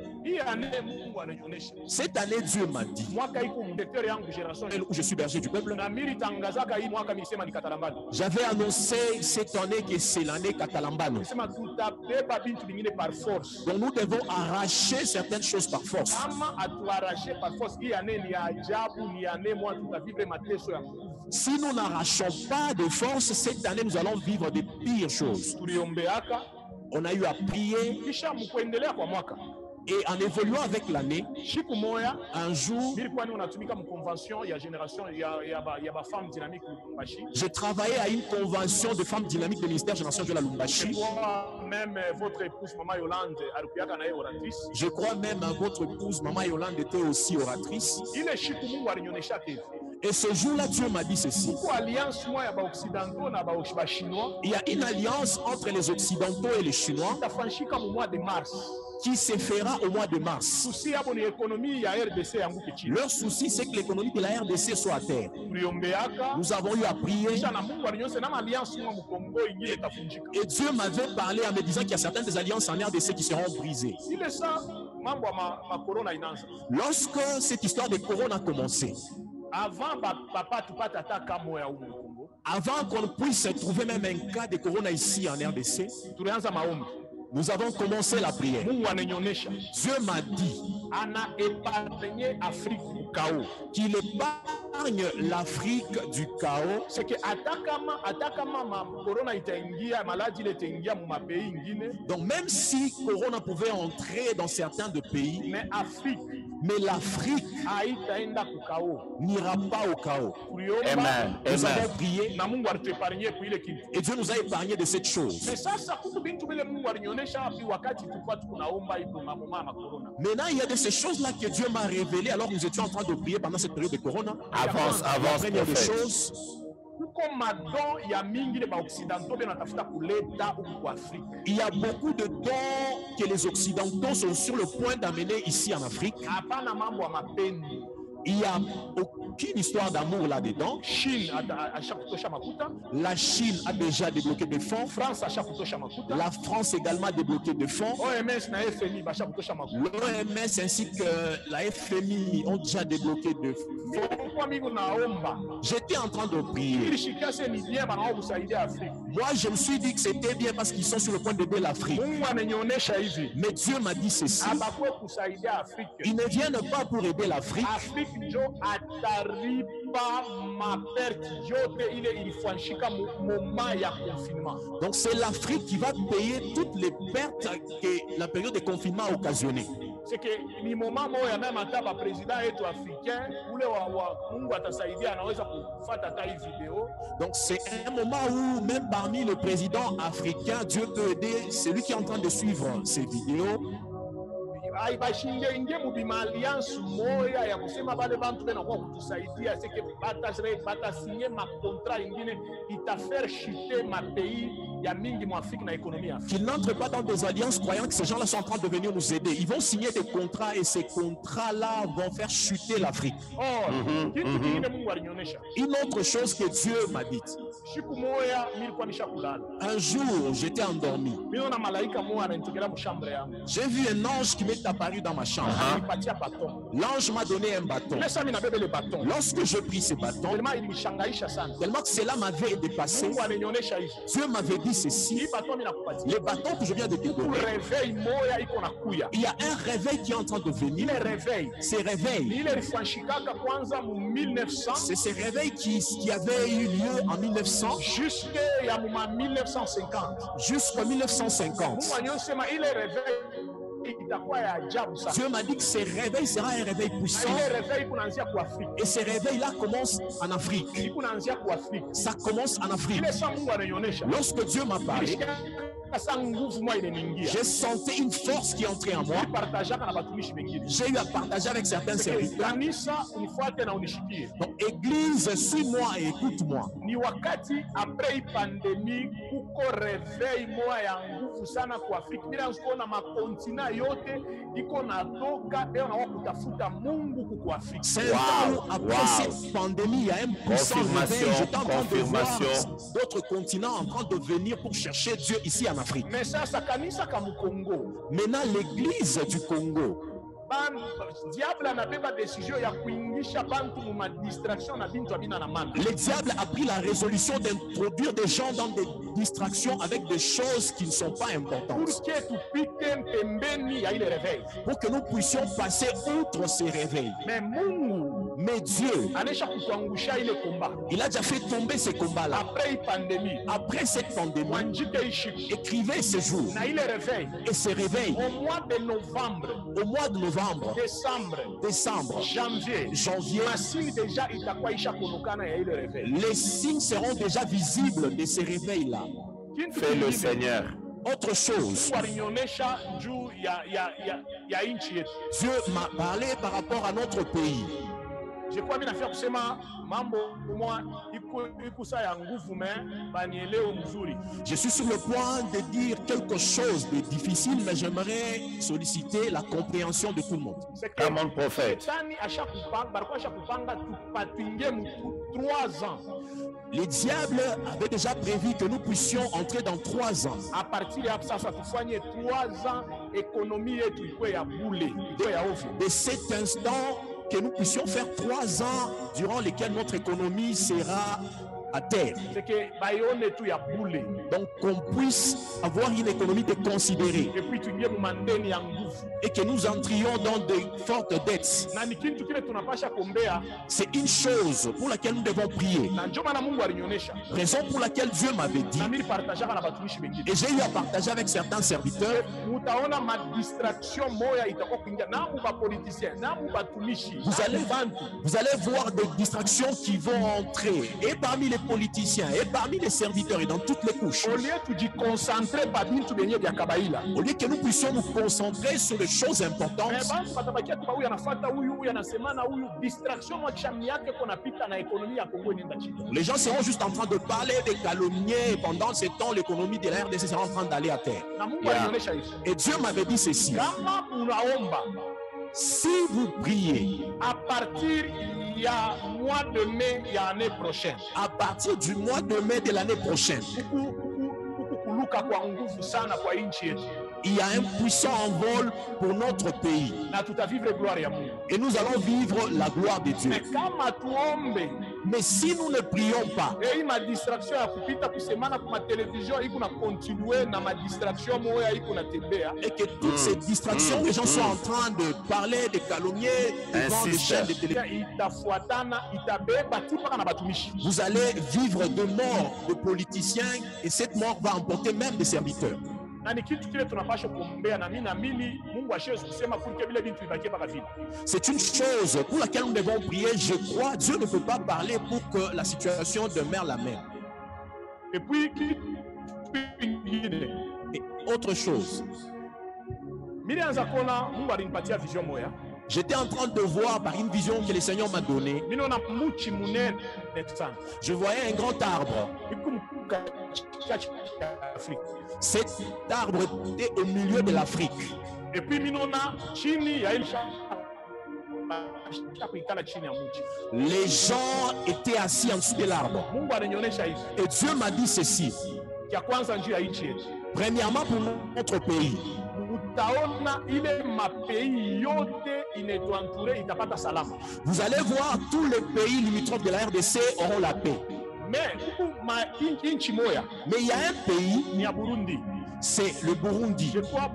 Cette année, Dieu m'a dit, où je suis berger du peuple, j'avais annoncé cette année que c'est l'année Katalambano. Donc nous devons arracher certaines choses par force. Si nous n'arrachons pas de force, cette année nous allons vivre des pires choses. On a eu à prier. Et en évoluant avec l'année, un jour, j'ai travaillé à une convention de femmes dynamiques du ministère Génération de la Lumbashi. Même votre épouse, Maman Yolande, oratrice. Je crois même à votre épouse, Maman Yolande, était aussi oratrice. Et ce jour-là, Dieu m'a dit ceci. Il y a une alliance entre les Occidentaux et les Chinois qui se fera au mois de mars. Leur souci, c'est que l'économie de la RDC soit à terre. Nous avons eu à prier. Et Dieu m'avait parlé en me disant qu'il y a certaines des alliances en RDC qui seront brisées. Lorsque cette histoire de Corona a commencé, avant qu'on puisse trouver même un cas de Corona ici en RDC, nous avons commencé la prière. Dieu m'a dit qu'il épargne l'Afrique du chaos. C'est que donc même si Corona pouvait entrer dans certains de pays, mais l'Afrique n'ira pas au chaos. Amen. Nous avons prié et Dieu nous a épargné de cette chose. Maintenant, il y a de ces choses-là que Dieu m'a révélées alors que nous étions en train de prier pendant cette période de Corona. Avance, la première des choses, il y a beaucoup de dons que les Occidentaux sont sur le point d'amener ici en Afrique. Il n'y a aucune histoire d'amour là-dedans. La Chine a déjà débloqué des fonds. La France également a débloqué des fonds. L'OMS ainsi que la FMI ont déjà débloqué des fonds. J'étais en train de prier. Moi, je me suis dit que c'était bien parce qu'ils sont sur le point d'aider l'Afrique. Mais Dieu m'a dit ceci. Ils ne viennent pas pour aider l'Afrique. Donc c'est l'Afrique qui va payer toutes les pertes que la période de confinement a occasionnées. C'est que ni moment moja même hata ba président yetu africain ule wa Mungu atasaidia anaweza kufuata hata hii video. Donc c'est un moment où même parmi les présidents africains, Dieu peut aider celui qui est en train de suivre ces vidéos. Aibashinge inge mubima alliance moya ya kusema bale bantu bena kwa kutusaidia c'est que batasigner ma contrat ingine itafaire chuter ma pays ya mingi mu Afrique na économie. Qu'ils n'entrent pas dans des alliances croyant que ces gens-là sont en train de venir nous aider. Ils vont signer des contrats et ces contrats-là vont faire chuter l'Afrique. Une autre chose que Dieu m'a dit. Un jour, j'étais endormi. J'ai vu un ange qui m'est apparu dans ma chambre. L'ange m'a donné un bâton. Lorsque je pris ce bâton, tellement que cela m'avait dépassé, Dieu m'avait dit ceci: les bâtons que je viens de te donner, il y a un réveil qui est en train de venir. Ces réveils, c'est ces réveils qui avaient eu lieu en 1900 jusqu'à 1950. Jusqu'en 1950. Dieu m'a dit que ces réveils sera un réveil puissant. Et ces réveils-là commencent en Afrique. Ça commence en Afrique. Lorsque Dieu m'a parlé, j'ai senti une force qui est entrée en moi. J'ai eu à partager avec certains serviteurs. Donc, Église, suis-moi et écoute-moi. C'est un temps où, après cette pandémie, il y a un puissant réveil. J'étais en train de voir d'autres continents en train de venir pour chercher Dieu ici en Afrique. Maintenant, l'église du Congo, le diable a pris la résolution d'introduire des gens dans des distractions avec des choses qui ne sont pas importantes. Pour que nous puissions passer outre ces réveils. Mais Dieu, il a déjà fait tomber ces combats-là. Après cette pandémie, écrivez ces jours et ces réveils au mois de novembre, décembre, janvier, les signes seront déjà visibles de ces réveils-là. Fais le Seigneur. Autre chose, Dieu m'a parlé par rapport à notre pays. Je suis sur le point de dire quelque chose de difficile, mais j'aimerais solliciter la compréhension de tout le monde. À mon prophète. Les diables avaient déjà prévu que nous puissions entrer dans 3 ans. À partir de ça, 3 ans, économie est de cet instant, que nous puissions faire 3 ans durant lesquels notre économie sera à terre. Donc qu'on puisse avoir une économie de considérer et que nous entrions dans de fortes dettes. C'est une chose pour laquelle nous devons prier. Raison pour laquelle Dieu m'avait dit, et j'ai eu à partager avec certains serviteurs, vous allez voir des distractions qui vont entrer, et parmi les politiciens, et parmi les serviteurs, et dans toutes les couches. Au lieu que nous puissions nous concentrer sur les choses importantes, les gens seront juste en train de parler, de calomnier, et pendant ce temps, l'économie de la RDC sera en train d'aller à terre. Et Dieu m'avait dit ceci: si vous priez, à partir du mois de mai de l'année prochaine, à partir du mois de mai de l'année prochaine, il y a un puissant envol pour notre pays. Et nous allons vivre la gloire de Dieu. Mais si nous ne prions pas, et que toutes ces distractions, les gens sont en train de parler, de calomnier devant les chaînes de télévision, vous allez vivre de mort de politiciens et cette mort va emporter même des serviteurs. C'est une chose pour laquelle nous devons prier. Je crois Dieu ne peut pas parler pour que la situation demeure la même. Et puis, autre chose. J'étais en train de voir par une vision que le Seigneur m'a donnée. Je voyais un grand arbre. Cet arbre était au milieu de l'Afrique. Et puis, les gens étaient assis en dessous de l'arbre. Et Dieu m'a dit ceci. Premièrement, pour notre pays. Vous allez voir, tous les pays limitrophes de la RDC auront la paix. Mais il y a un pays, c'est le Burundi. Je crois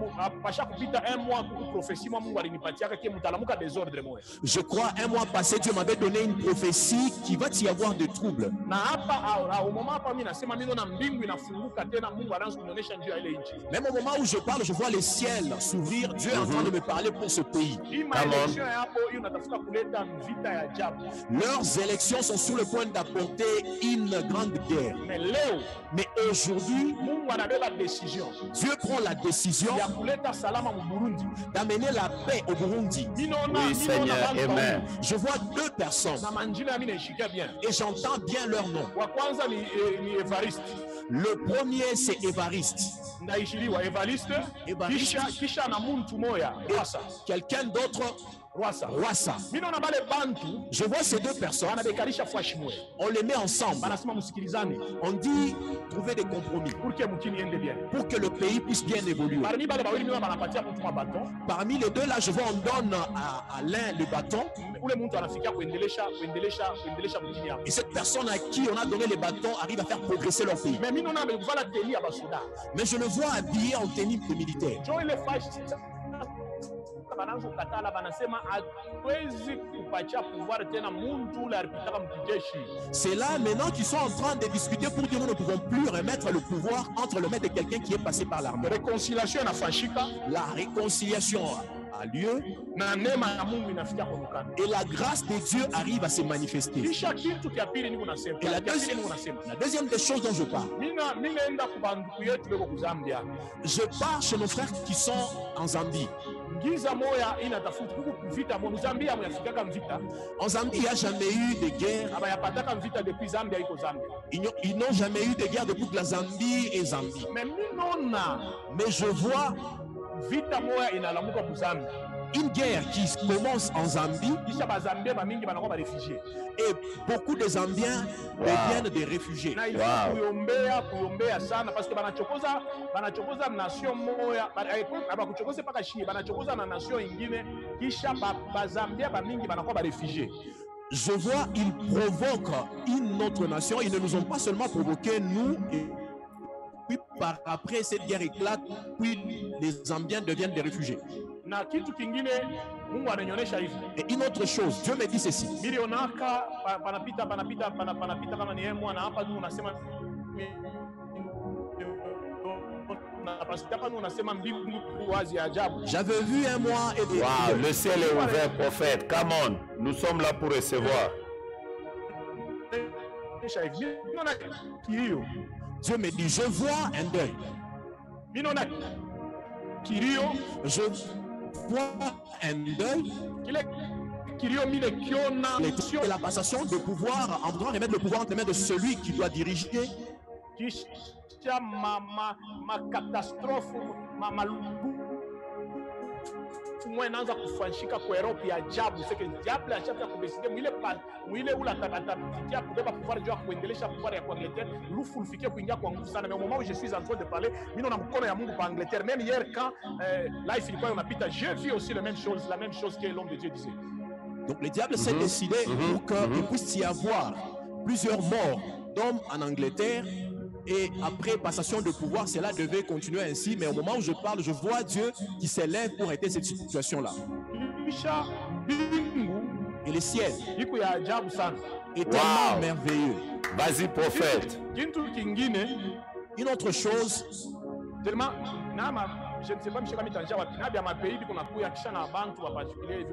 un mois passé, Dieu m'avait donné une prophétie qui va y avoir des troubles. Même au moment où je parle, je vois les ciels s'ouvrir. Dieu est en train de me parler pour ce pays. Leurs élections sont sur le point d'apporter une grande guerre. Mais aujourd'hui, Dieu prend la décision d'amener la paix au Burundi. Oui, Seigneur, amen. Je vois deux personnes et j'entends bien leur nom. Le premier, c'est Évariste. Quelqu'un d'autre, Rwasa. Je vois ces deux personnes. On les met ensemble. On dit trouver des compromis pour que le pays puisse bien évoluer. Parmi les deux là, je vois on donne à l'un le bâton. Et cette personne à qui on a donné les bâtons arrive à faire progresser leur pays. Mais je le vois habillé en tenue de militaire. C'est là maintenant qu'ils sont en train de discuter pour dire nous ne pouvons plus remettre le pouvoir entre le maître de quelqu'un qui est passé par l'armée. La réconciliation a lieu et la grâce de Dieu arrive à se manifester. Et la deuxième des choses dont je parle, je pars chez nos frères qui sont en Zambie. En Zambie, il n'y a jamais eu de guerre. Ils n'ont jamais eu de guerre depuis que la Zambie est Zambie. Mais je vois une guerre qui commence en Zambie et beaucoup de Zambiens deviennent des réfugiés. Je vois, ils provoquent une autre nation. Ils ne nous ont pas seulement provoqué, nous, et puis par après cette guerre éclate, puis les Zambiens deviennent des réfugiés. Et une autre chose, Dieu me dit ceci. J'avais vu un mois et des... Wow, le ciel est ouvert, prophète. Come on, nous sommes là pour recevoir. Dieu me dit, je vois un deuil. Je vois un deuil. Et la passation de pouvoir, en voulant remettre le pouvoir entre les mains de celui qui doit diriger. hofu mwe naanza kufanshika kwa Europe ya ajabu seke diable ashafika kubeside mwile ula atafikia kubeba pouvoir juu ya kuendelesha pouvoir ya Angleterre lufu lufikie kuingia kwa nguvu sana. Mais au moment où je suis en train de parler mimi na mkono ya Mungu pa Angleterre. Même hier quand life ilikuwa unapita, j'ai vu aussi la même chose que l'homme de Dieu disait. Donc le diable s'est décidé pour qu'il puisse y avoir plusieurs morts d'hommes en Angleterre. Et après passation de pouvoir, cela devait continuer ainsi. Mais au moment où je parle, je vois Dieu qui s'élève pour arrêter cette situation-là. Et le ciel est tellement merveilleux. Vas-y, prophète. Une autre chose, je ne sais pas,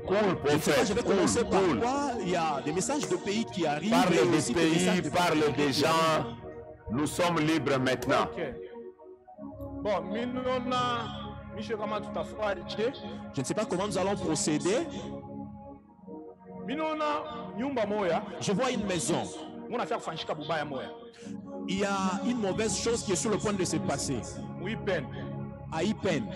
Cool, prophète. je vais commencer par quoi il y a des messages de pays qui arrivent. Parle et des aussi pays, de parle des gens. Nous sommes libres maintenant. Okay. Bon, Je ne sais pas comment nous allons procéder. Je vois une maison. Il y a une mauvaise chose qui est sur le point de se passer. À Ipen.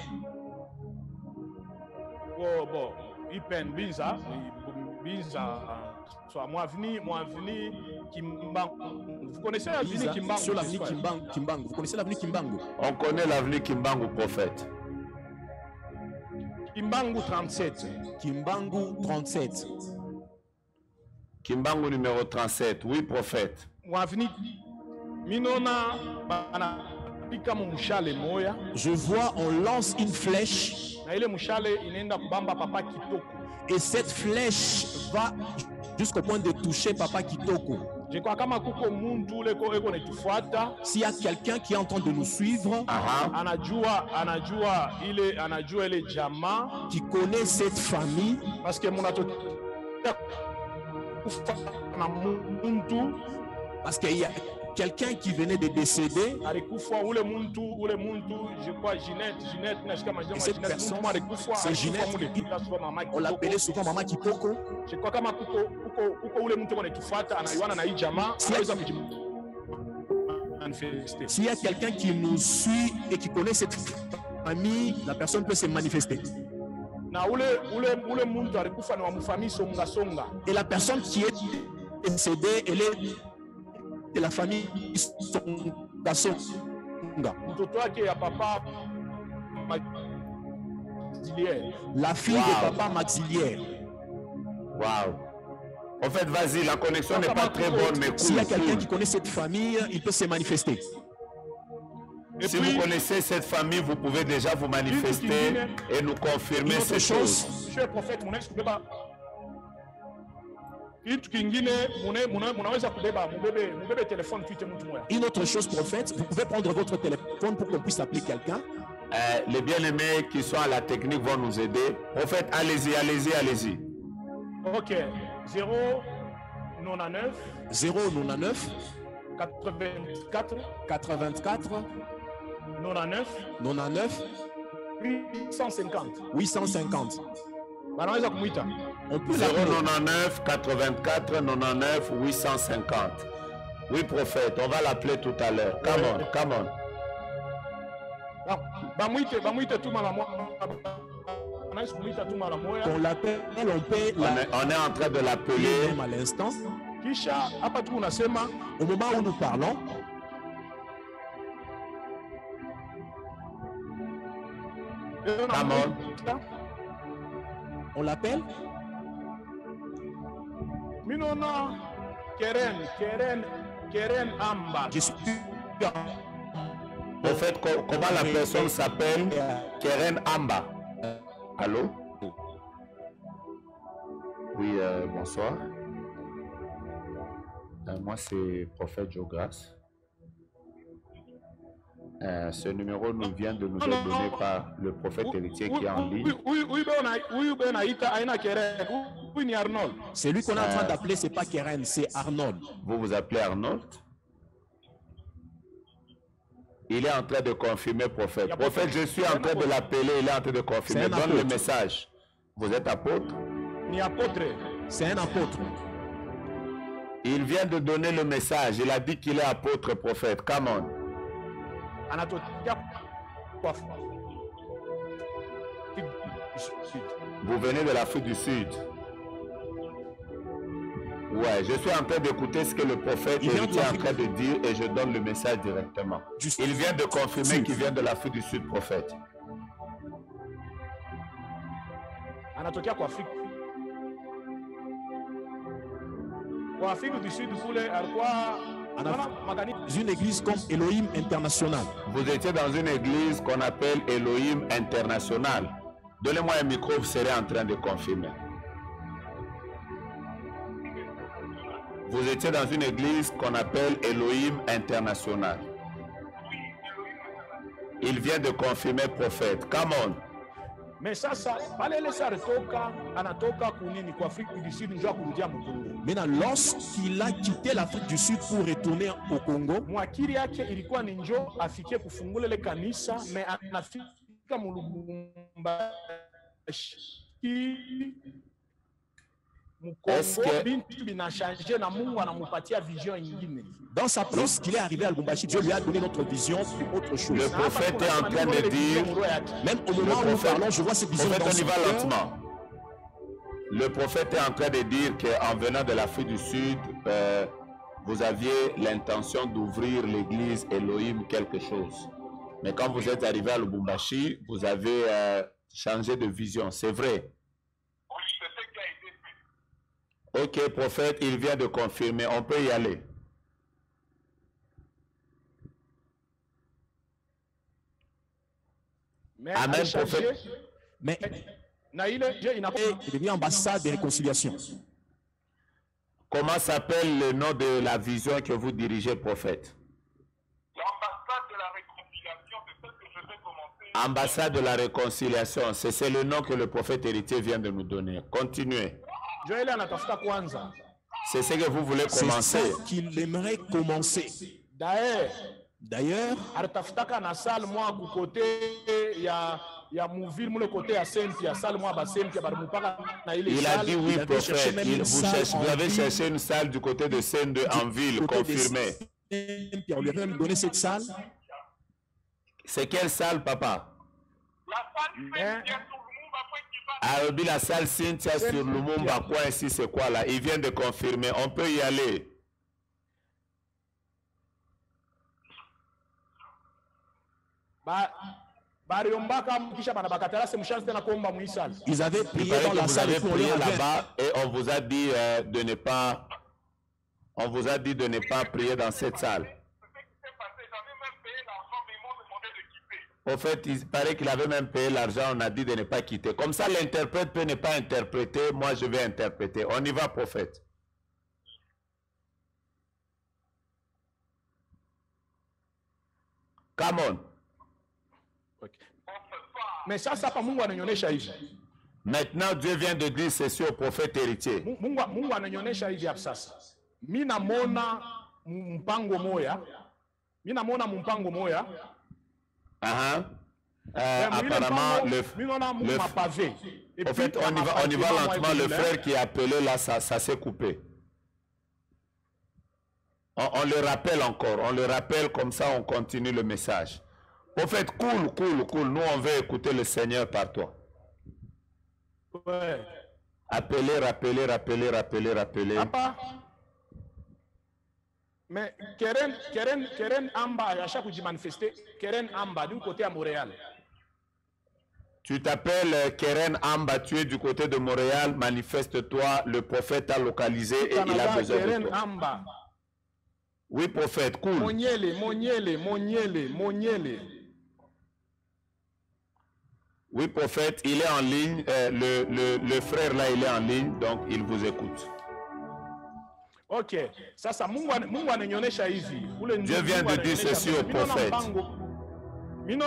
Vous connaissez l'avenue Kimbangu? Sur l'avenue Kimbangu. Vous connaissez l'avenue Kimbangu? On connaît l'avenue Kimbangu, prophète. Kimbangu 37. Kimbangu 37. Kimbangu numéro 37. Oui, prophète. Je vois, on lance une flèche. Et cette flèche va jusqu'au point de toucher Papa Kitoko. S'il y a quelqu'un qui est en train de nous suivre, qui connaît cette famille, parce que qu'il y a quelqu'un qui venait de décéder, et cette personne, c'est Ginette, on l'appelait souvent Maman Kitoko. S'il y a quelqu'un qui nous suit et qui connaît cette famille, la personne peut se manifester. Et la personne qui est décédée, elle est de la famille Songa. La fille de Papa Maxiliaire. Waouh. En fait, vas-y, la connexion n'est pas très bonne, mais cool. S'il y a quelqu'un qui connaît cette famille, il peut se manifester. Si vous connaissez cette famille, vous pouvez déjà vous manifester et nous confirmer ces choses. Je suis un prophète, mon ex, une autre chose, prophète, vous pouvez prendre votre téléphone pour qu'on puisse appeler quelqu'un. Les bien-aimés qui sont à la technique vont nous aider. Prophète, allez-y, allez-y, allez-y. Ok, 099 099 84 99 850. On peut 099 84 99 850. Oui, prophète, on va l'appeler tout à l'heure. Come on, come on. On l'appelle, on peut. On est en train de l'appeler à l'instant. Au moment où nous parlons, come on. On l'appelle. Minona Keren Amba. Je suis. En fait, comment la personne s'appelle? Keren Amba. Allô? Oui, bonsoir. Moi, c'est Prophète Jogas. Ce numéro nous vient de nous être donné par le prophète héritier qui est en ligne. C'est lui qu'on est en train d'appeler, c'est pas Keren, c'est Arnold. Vous vous appelez Arnold? Il est en train de confirmer, prophète. Prophète, je suis en train de l'appeler, il est en train de confirmer. Donne le message. Vous êtes apôtre? C'est un apôtre. Il vient de donner le message. Il a dit qu'il est apôtre, prophète. Come on. Sud. Vous venez de l'Afrique du Sud. Ouais, je suis en train d'écouter ce que le prophète est en train de dire et je donne le message directement. Il vient de confirmer qu'il vient de l'Afrique du Sud, prophète. Anatokea kwa Afrika. Kwa Afrique du Sud kule alikuwa une église comme Elohim International. Vous étiez dans une église qu'on appelle Elohim International. Donnez-moi un micro, vous serez en train de confirmer. Vous étiez dans une église qu'on appelle Elohim International. Il vient de confirmer, prophète. Come on. Mais ça, balele sa retoka, anatoka kunini kwa Afrique du Sud njoo kurudia mu Congo. Maintenant, lorsqu'il a quitté l'Afrique du Sud pour retourner au Congo, mwakiri yake ilikuwa ni njoo afikie kufungula ile kanisa, mais anafika mu Lubumbashi. Dans sa place, qu'il est arrivé à Lubumbashi, Dieu lui a donné notre vision pour autre chose. Le prophète est en train de dire, même au moment où nous parlons, je vois cette vision dans son cœur. Lentement. Le prophète est en train de dire qu'en venant de l'Afrique du Sud, vous aviez l'intention d'ouvrir l'église Elohim quelque chose. Mais quand vous êtes arrivé à Lubumbashi, vous avez changé de vision. C'est vrai. Ok, prophète, il vient de confirmer. On peut y aller. Mais Amen, prophète. Mais il est devenu ambassade de réconciliation. Comment s'appelle le nom de la vision que vous dirigez, prophète? L'ambassade de la réconciliation, c'est celle que je vais commencer. Ambassade de la réconciliation, c'est le nom que le prophète héritier vient de nous donner. Continuez. C'est ce que vous voulez commencer. C'est ça qu'il aimerait commencer. D'ailleurs, il a dit oui, prophète. Vous avez cherché une salle du côté de Sende en ville, confirmé. On lui a même donné cette salle. C'est quelle salle, papa? La salle Cynthia sur Lumumba, quoi ici, c'est quoi là? Il vient de confirmer. On peut y aller. Ils avaient prié dans la salle. Vous avez prié là-bas et on vous a dit de ne pas. On vous a dit de ne pas prier dans cette salle. Au fait, il paraît qu'il avait même payé l'argent, on a dit de ne pas quitter. Comme ça, l'interprète peut ne pas interpréter, moi je vais interpréter. On y va, prophète. Come on. Mais ça pas Mungu ananionyesha hivi. Maintenant, Dieu vient de dire ceci au prophète héritier. Mungu ananionyesha hivi hapa sasa. Mimi namuona mpango moya. Apparemment, au fait, on y va lentement. Le frère qui a appelé là, ça s'est coupé. On le rappelle encore. On le rappelle comme ça, on continue le message. Au fait, cool. Nous, on veut écouter le Seigneur par toi. Ouais. Rappelez. Papa. Mais Keren Amba a chaque fois manifesté. Keren Amba du côté à Montréal. Tu t'appelles Keren Amba, tu es du côté de Montréal. Manifeste-toi. Le prophète a localisé et il a besoin de toi. Amba. Oui, prophète, cool. Moniele. Oui, prophète, il est en ligne. Le frère là, il est en ligne, donc il vous écoute. Ok, sasa Mungu ananionyesha hivi. Dieu vient de dire ceci au prophète. Il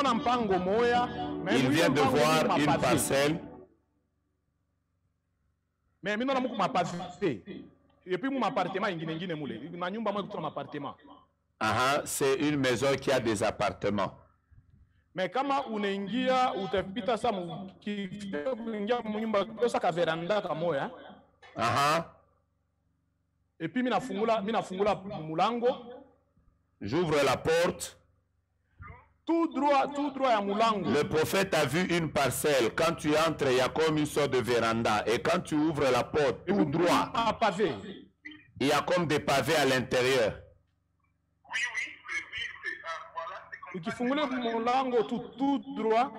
vient de voir une parcelle. Mais mimi naona muko mapave. Et puis mon appartement ingine mule. Manyumba mwa kutoa appartement. C'est une maison qui a des appartements. Mais kama unaingia utapita sasa kuingia mnyumba kosa ka veranda kamoya. Et puis minafungula mulango. J'ouvre la porte. tout droit à Moulango. Le prophète a vu une parcelle. Quand tu entres, il y a comme une sorte de véranda. Et quand tu ouvres la porte, tout droit, Un pavé. il y a comme des pavés à l'intérieur. Oui, voilà, c'est comme ça. Ukifungule Moulango tout droit.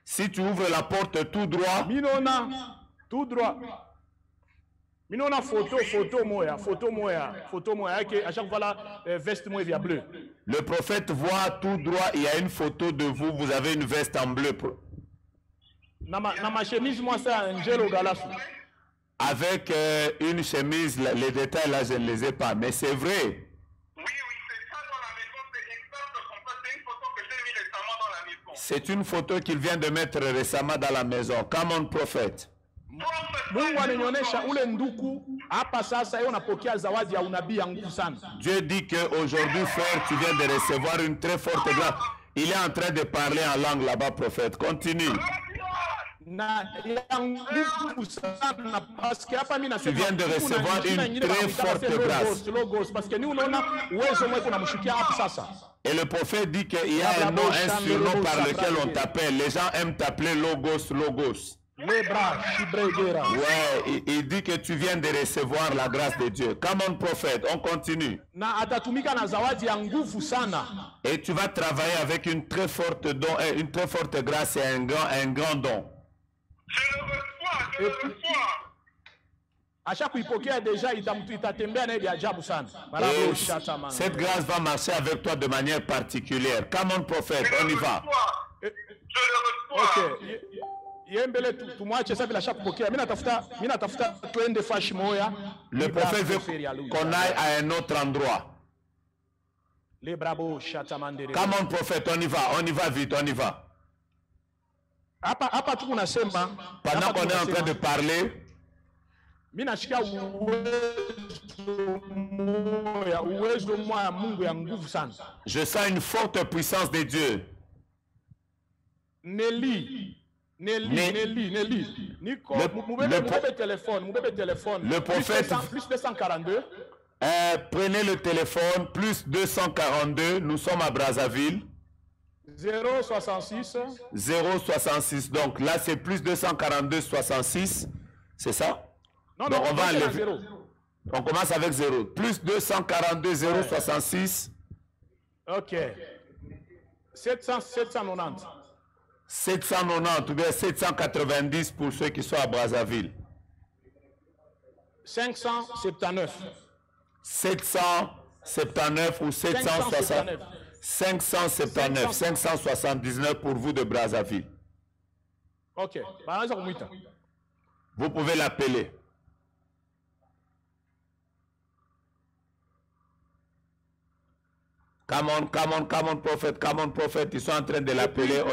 Si tu ouvres la porte tout droit, Minona, tout droit. Minona photo moya. À chaque fois là, veste moi via bleu. le prophète voit tout droit, il y a une photo de vous, vous avez une veste en bleu. Ma chemise, moi, c'est Angelo Galasso. Avec une chemise, les détails là, je ne les ai pas, mais c'est vrai. Oui, c'est ça dans la maison, c'est exact comme ça. C'est une photo que j'ai mis récemment dans la maison. C'est une photo qu'il vient de mettre récemment dans la maison. Come on, prophète. Mungu ananionyesha ule nduku hapa sasa yeye unapokea zawadi ya unabii ya nguvu sana. Dieu dit qu'aujourd'hui, frère, tu viens de recevoir une très forte grâce. Il est en train de parler en langue là-bas, prophète. Continue. Na ya nguvu sana parce que hapa mimi nasema Tu viens de recevoir une très forte grâce. Logos parce que ni unaona uwezo mweko unamshikia hapa sasa. Et le prophète dit qu'il y a un nom, un surnom par lequel on t'appelle. Les gens aiment t'appeler Logos, Logos. Les bras, Shibregera. Ouais, il dit que tu viens de recevoir la grâce de Dieu. Come on, prophète, on continue. Na atatumika na zawadi ya nguvu sana. Et tu vas travailler avec une très forte don, une très forte grâce et un grand don. Je le reçois. Acha kuipokea deja itatembea naye ajabu sana. Et cette grâce va marcher avec toi de manière particulière. Come on, prophète, on y va. Je le reçois. Okay. Yembele tumwache sasa bila shaka kupokea. Mimi natafuta twende fashi moya. Le prophète veut qu'on aille à un autre endroit. Les bravo chatamandere. Come on, prophète, on y va vite, on y va. Hapa tu unasema Pendant qu'on est en train de parler, mimi nashikia uwezo moya Mungu ya nguvu sana. je sens une forte puissance de Dieu. Nelly. Nico, mubebe téléphone. Le prophète. Plus 242. Prenez le téléphone, plus 242, nous sommes à Brazzaville. 066. 066, donc là c'est plus 242, 66, c'est ça? Non, donc on va enlever. 0. On commence avec 0. Plus 242, 066. Ok. 790. 790 ou bien 790 pour ceux qui sont à Brazzaville. 579. 779 ou 760. 579, 579 pour vous de Brazzaville. Ok. Vous pouvez l'appeler. Come on, prophète. Ils sont en train de l'appeler.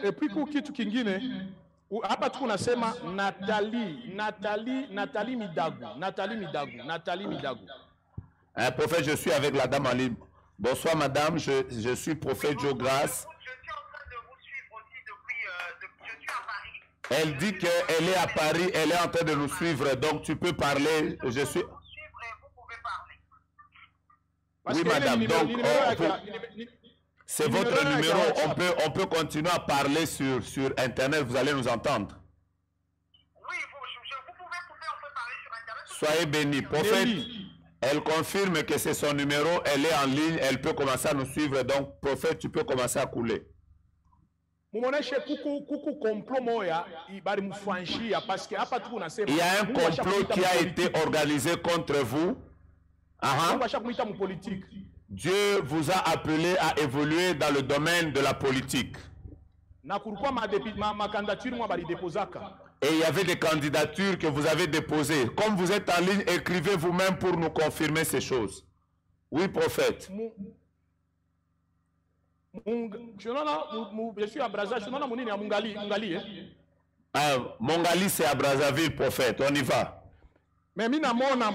Et puis kitu kingine hapa tu unasema Nathalie Midagu. Prophète, je suis avec la dame en ligne. Bonsoir madame, je suis prophète Joe Grace. Je suis en train de vous suivre aussi depuis je suis à Paris. Elle dit qu'elle est à Paris, elle est en train de nous suivre, donc tu peux parler. Je suis. Vous pouvez parler. Oui madame, donc c'est votre numéro, on peut continuer à parler sur internet, vous allez nous entendre. Oui, vous pouvez on peut parler sur internet. Soyez bénis, prophète. Elle confirme que c'est son numéro, elle est en ligne, elle peut commencer à nous suivre, donc prophète, tu peux commencer à couler. Il y a un complot qui a été organisé contre vous. Dieu vous a appelé à évoluer dans le domaine de la politique. Et il y avait des candidatures que vous avez déposées. Comme vous êtes en ligne, écrivez vous-même pour nous confirmer ces choses. Oui, prophète. Je suis à Brazzaville. Mongali, c'est à Brazzaville, prophète. On y va. Mais mina mona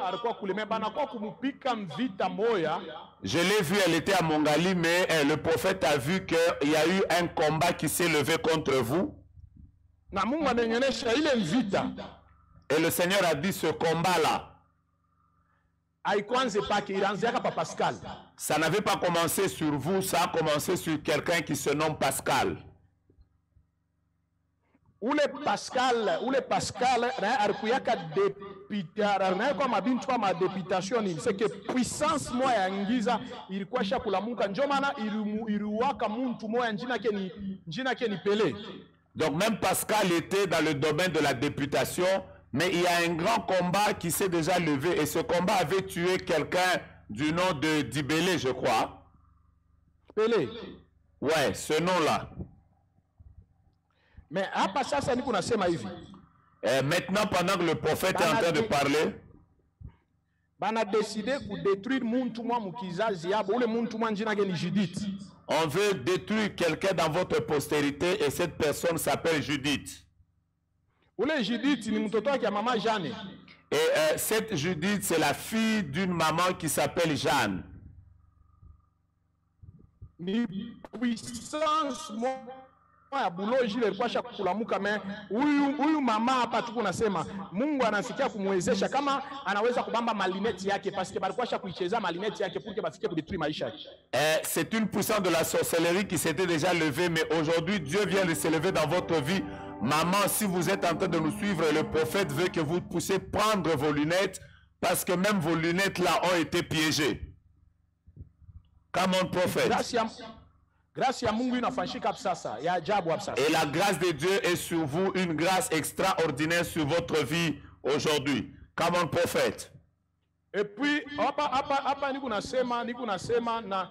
alikuwa kule mebana kwa kumupika mvita moya. Je l'ai vu, elle était à Mongali, mais le prophète a vu qu'il y a eu un combat qui s'est levé contre vous. Na Mungu ananionyesha ile mvita. Et le Seigneur a dit ce combat-là. Ça n'avait pas commencé sur vous, ça a commencé sur quelqu'un qui se nomme Pascal. Ule Pascal na arikuyaka deputara na kwa mabintu kama deputation ni c'est que puissance moya ya ngiza ilikuwa shakulamuka ndio maana iliwaka muntu moya njina ke ni Pelé. Donc même Pascal était dans le domaine de la députation, mais il y a un grand combat qui s'est déjà levé et ce combat avait tué quelqu'un du nom de Dibélé, je crois. Pelé. Ouais, ce nom-là. Mais hapa sasa niko nasema hivi. Maintenant, pendant que le prophète est en train de parler, bana décidé pour détruire muntu mwa mukizazi yabo ule muntu mwa njina ke ni Judith. On veut détruire quelqu'un dans votre postérité et cette personne s'appelle Judith. Ule Judith ni mtoto wake ya mama Jeanne. Et cette Judith, c'est la fille d'une maman qui s'appelle Jeanne. Ni puissance ya buloji ile ilikuwa shakulamuka me huyu mama hapa tuko nasema Mungu anafikia kumwezesha kama anaweza kubamba malineti yake parce que balikuwa shakuicheza malineti yake pour que bafike kudétruire maisha yake. C'est une puissance de la sorcellerie qui s'était déjà levée, mais aujourd'hui Dieu vient de s'élever dans votre vie. Maman, si vous êtes en train de nous suivre, le prophète veut que vous puissiez prendre vos lunettes parce que même vos lunettes là ont été piégées. Come on, prophète. Et la grâce de Dieu est sur vous, une grâce extraordinaire sur votre vie aujourd'hui. Come on, prophète. Et puis, hapa niko nasema na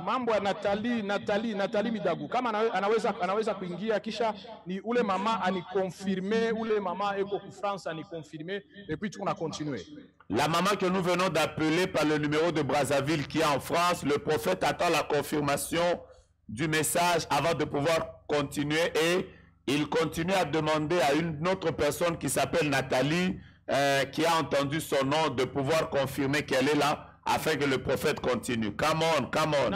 mambo ya Nathalie Midagu. Kama anaweza kuingia kisha ni ule mama anikonfirme, ule mama eko ku France anikonfirme et puis on a continué. La maman que nous venons d'appeler par le numéro de Brazzaville qui est en France, le prophète attend la confirmation du message avant de pouvoir continuer et il continue à demander à une autre personne qui s'appelle Nathalie qui a entendu son nom de pouvoir confirmer qu'elle est là afin que le prophète continue. Come on, come on.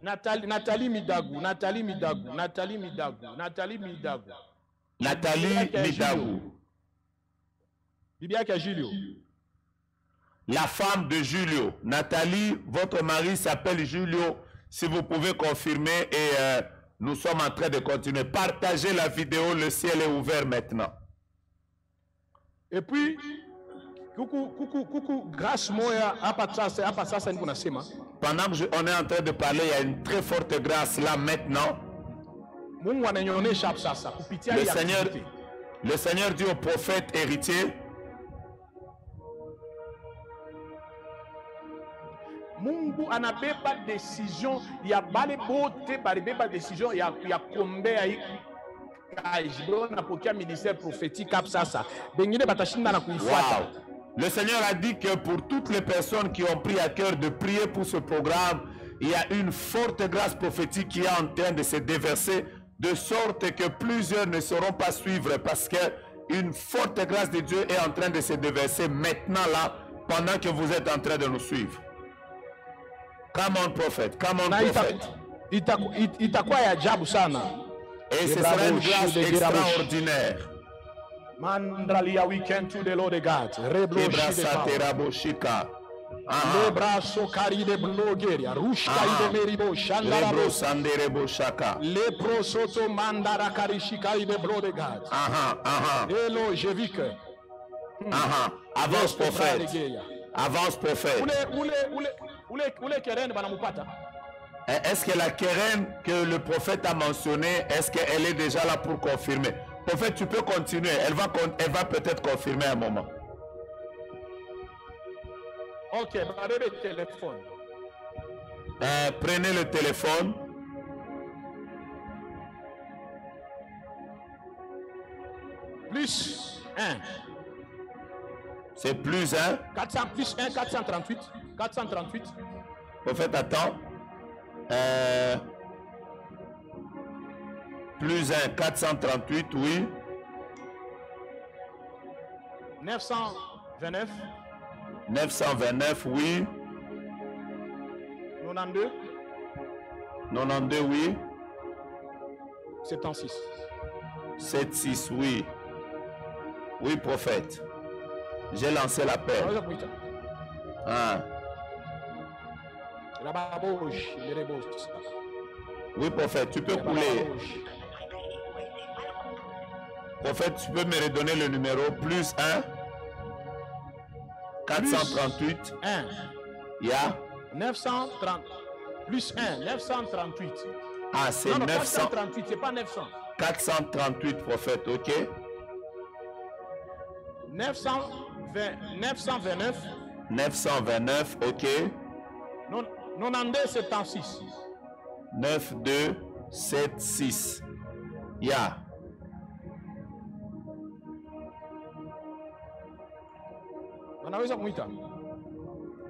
Nathalie Midagu. Bibiaka Julio. La femme de Julio. Nathalie, votre mari s'appelle Julio. Si vous pouvez confirmer et nous sommes en train de continuer. Partagez la vidéo, le ciel est ouvert maintenant. Et puis, coucou, grâce moya, sasa niko nasema. Pendant qu'on est en train de parler, il y a une très forte grâce là maintenant. Mungu ananionyesha sasa kupitia le Seigneur dit au prophète héritier, Mungu anabeba décision ya bale bote balibeba décision ya kombea na ministère prophétique sasa bengine batashinda na kuifuata. Le Seigneur a dit que pour toutes les personnes qui ont pris à cœur de prier pour ce programme, il y a une forte grâce prophétique qui est en train de se déverser, de sorte que plusieurs ne sauront pas suivre parce que une forte grâce de Dieu est en train de se déverser maintenant là, pendant que vous êtes en train de nous suivre. Come on, prophète. Come on, prophète. Itakuwa ya ajabu sana. Et ce sera une grâce extraordinaire. Mandralia weekend to the Lord God. Shika. Lebra sokari de blogeria. Rushka ide meribo shandara sanderebo shaka. Lepro soto mandara karishika ide blode God. Hello, j'ai vu que. Avance, prophète. Avance, prophète. Est-ce que la querelle que le prophète a mentionnée, est-ce qu'elle est déjà là pour confirmer? Prophète, tu peux continuer. Elle va peut-être confirmer un moment. Ok, prenez le téléphone. Prenez le téléphone. Plus 1. C'est plus 1. 400 plus 1, 438. 438. Prophète, attends. Plus 1, 438, oui. 929. 929, oui. 92. 92, oui. 76. 76, oui. Oui, prophète. J'ai lancé l'appel. Ah. Oui, prophète, tu peux couler. Prophète, tu peux me redonner le numéro plus 1 438 1 Yeah. 930 plus 1 938. Ah, c'est Non, 900. 438, c'est pas 900. 438, prophète, ok. 929 929, ok. 92 76. 9276. Yeah. Wanaweza kumuita?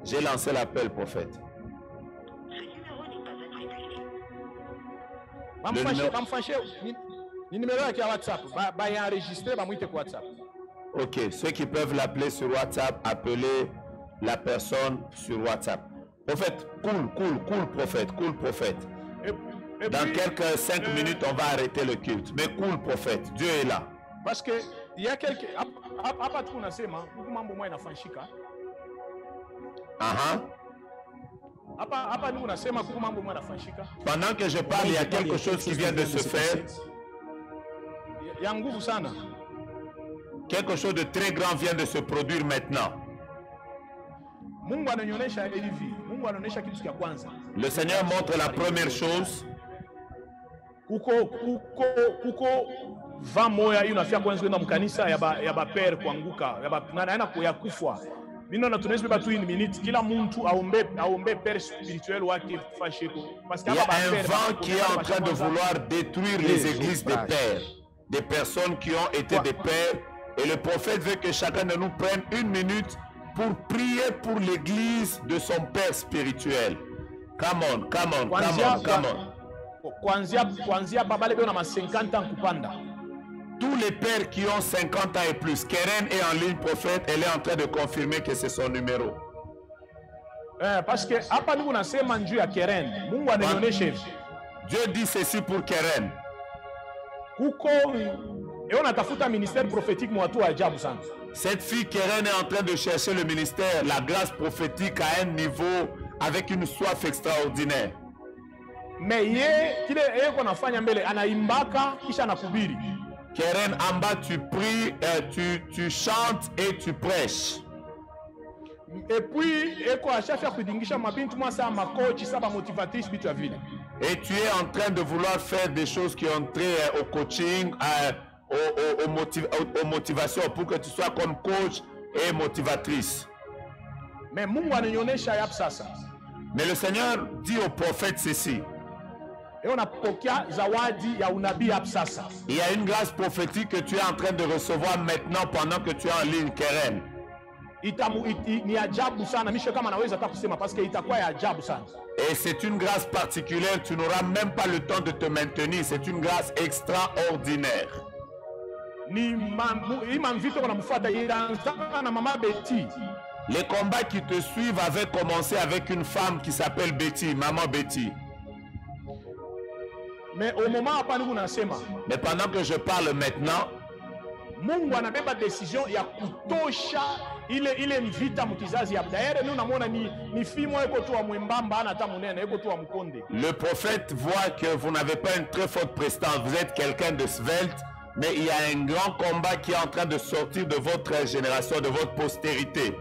J'ai lancé l'appel, prophète. Bamfashe ni numéro yake ya WhatsApp. Ba ya enregistré bamuite kwa WhatsApp. Ok, ceux qui peuvent l'appeler sur WhatsApp, appelez la personne sur WhatsApp. Prophète, cool, prophète, cool, prophète. Et Dans puis, quelques 5 minutes, on va arrêter le culte. Mais cool, prophète, Dieu est là. Parce que il y a quelques hapa tu unasema huku mambo mwa inafanyika. Hapa ni unasema huku mambo mwa inafanyika. Pendant que je parle, il y a quelque chose qui vient de se faire. Ya nguvu sana. Quelque chose de très grand vient de se produire maintenant. Mungu ananionyesha hivi. Mungu anaonyesha kitu cha kwanza. Le Seigneur montre la première chose. Kuko va moya hiyo nafia kwanza kwenda mkanisa ya ba père kuanguka ya ba naenda kuyakufa. Mimi na tunaweza beba tu une minute kila mtu aombe père spirituel wake fasheko parce que il y a un vent qui est en train de vouloir détruire les églises des pères, des personnes qui ont été des pères, et le prophète veut que chacun de nous prenne une minute pour prier pour l'église de son père spirituel. Come on. Kwanzia baba lebe na 50 ans kupanda. Tous les pères qui ont 50 ans et plus, Keren est en ligne, prophète, elle est en train de confirmer que c'est son numéro. Parce que hapa niko nasema njoo ya Keren. Mungu ananionyesha hivi. Dieu dit ceci pour Keren. Kuko unatafuta ministère prophétique mwa watu ajabu sana. Cette fille Keren est en train de chercher le ministère, la grâce prophétique à un niveau avec une soif extraordinaire. Mais kile yeye anafanya mbele anaimbaka kisha anakubiri. Keren, en bas, tu pries, tu chantes et tu prêches. Et puis, et tu es en train de vouloir faire des choses qui ont trait au coaching, aux motivations, pour que tu sois comme coach et motivatrice. Mais le Seigneur dit au prophète ceci. Il y a une grâce prophétique que tu es en train de recevoir maintenant pendant que tu es en ligne, Keren. Et c'est une grâce particulière, tu n'auras même pas le temps de te maintenir, c'est une grâce extraordinaire. Les combats qui te suivent avaient commencé avec une femme qui s'appelle Betty, maman Betty. Mais au moment mais pendant que je parle maintenant, Mungu anabeba décision ya kutosha ile mvita mkizazi ya daire nous namona ni fimo eko tu wa mwembamba ana hata munene eko tu wa mkonde. Le prophète voit que vous n'avez pas une très forte prestance, vous êtes quelqu'un de svelte, mais il y a un grand combat qui est en train de sortir de votre génération, de votre postérité.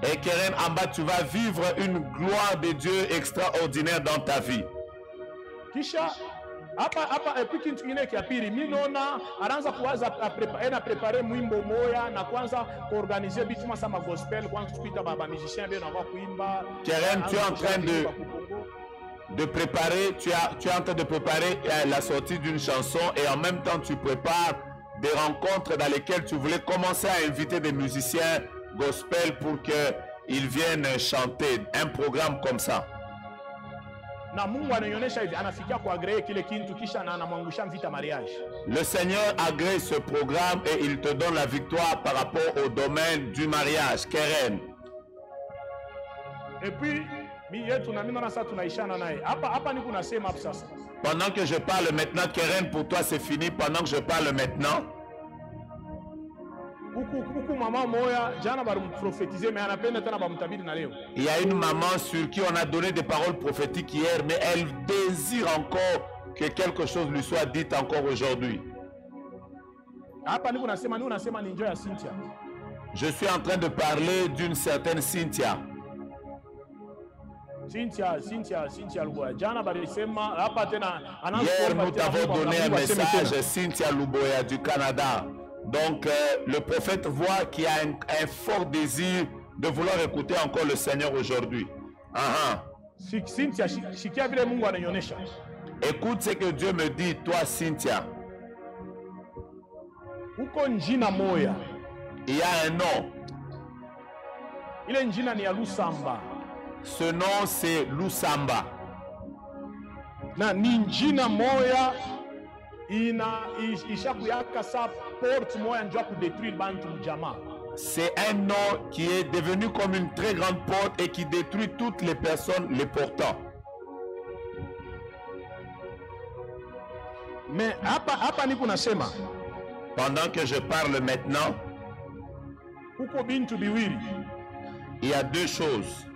Et Keren, en bas, tu vas vivre une gloire de Dieu extraordinaire dans ta vie. Keren, tu es en train de préparer, tu es en train de préparer la sortie d'une chanson et en même temps tu prépares des rencontres dans lesquelles tu voulais commencer à inviter des musiciens gospel pour qu'ils viennent chanter un programme comme ça. Le Seigneur agrée ce programme et il te donne la victoire par rapport au domaine du mariage, Keren. Et puis, pendant que je parle maintenant, Keren, pour toi c'est fini. Pendant que je parle maintenant, Il y a une maman sur qui on a donné des paroles prophétiques hier, mais elle désire encore que quelque chose lui soit dit encore aujourd'hui. Je suis en train de parler d'une certaine Cynthia. Hier, nous t'avons donné un message, Cynthia Luboya du Canada. Donc, le prophète voit qu'il y a un fort désir de vouloir écouter encore le Seigneur aujourd'hui. Écoute ce que Dieu me dit, toi, Cynthia. Il y a un nom. Ce nom, c'est Lusamba. C'est un nom qui est devenu comme une très grande porte et qui détruit toutes les personnes les portant. Mais pendant que je parle maintenant, il y a deux choses.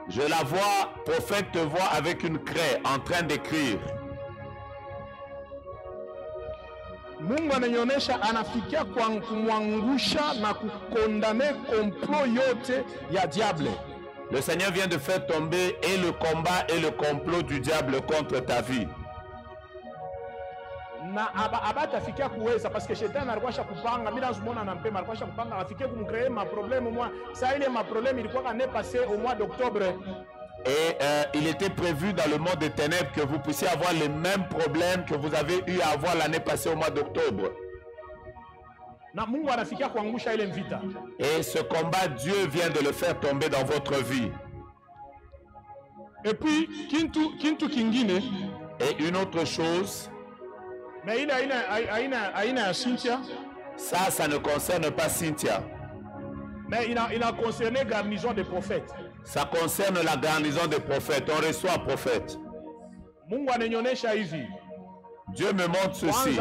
Je la vois, prophète te voit avec une craie en train d'écrire. Mungu ananionyesha anafikia kwa kumwangusha na kukondane komplo yote ya diable. Le Seigneur vient de faire tomber et le combat et le complot du diable contre ta vie. Na abatafikia kuweza parce que shetani alikuwa shakupanga bila zumona na mpema alikuwa shakupanga afikie kumcréer ma problème moi ça il est ma problème ilikuwa kana passé au mois d'octobre. Et il était prévu dans le monde des ténèbres que vous puissiez avoir les mêmes problèmes que vous avez eu à avoir l'année passée au mois d'octobre. Et ce combat, Dieu vient de le faire tomber dans votre vie. Et puis, et une autre chose, mais ça ne concerne pas Cynthia. Mais il a concerné la garnison des prophètes. Ça concerne la garnison des prophètes. On reçoit un prophète. Dieu me montre ceci.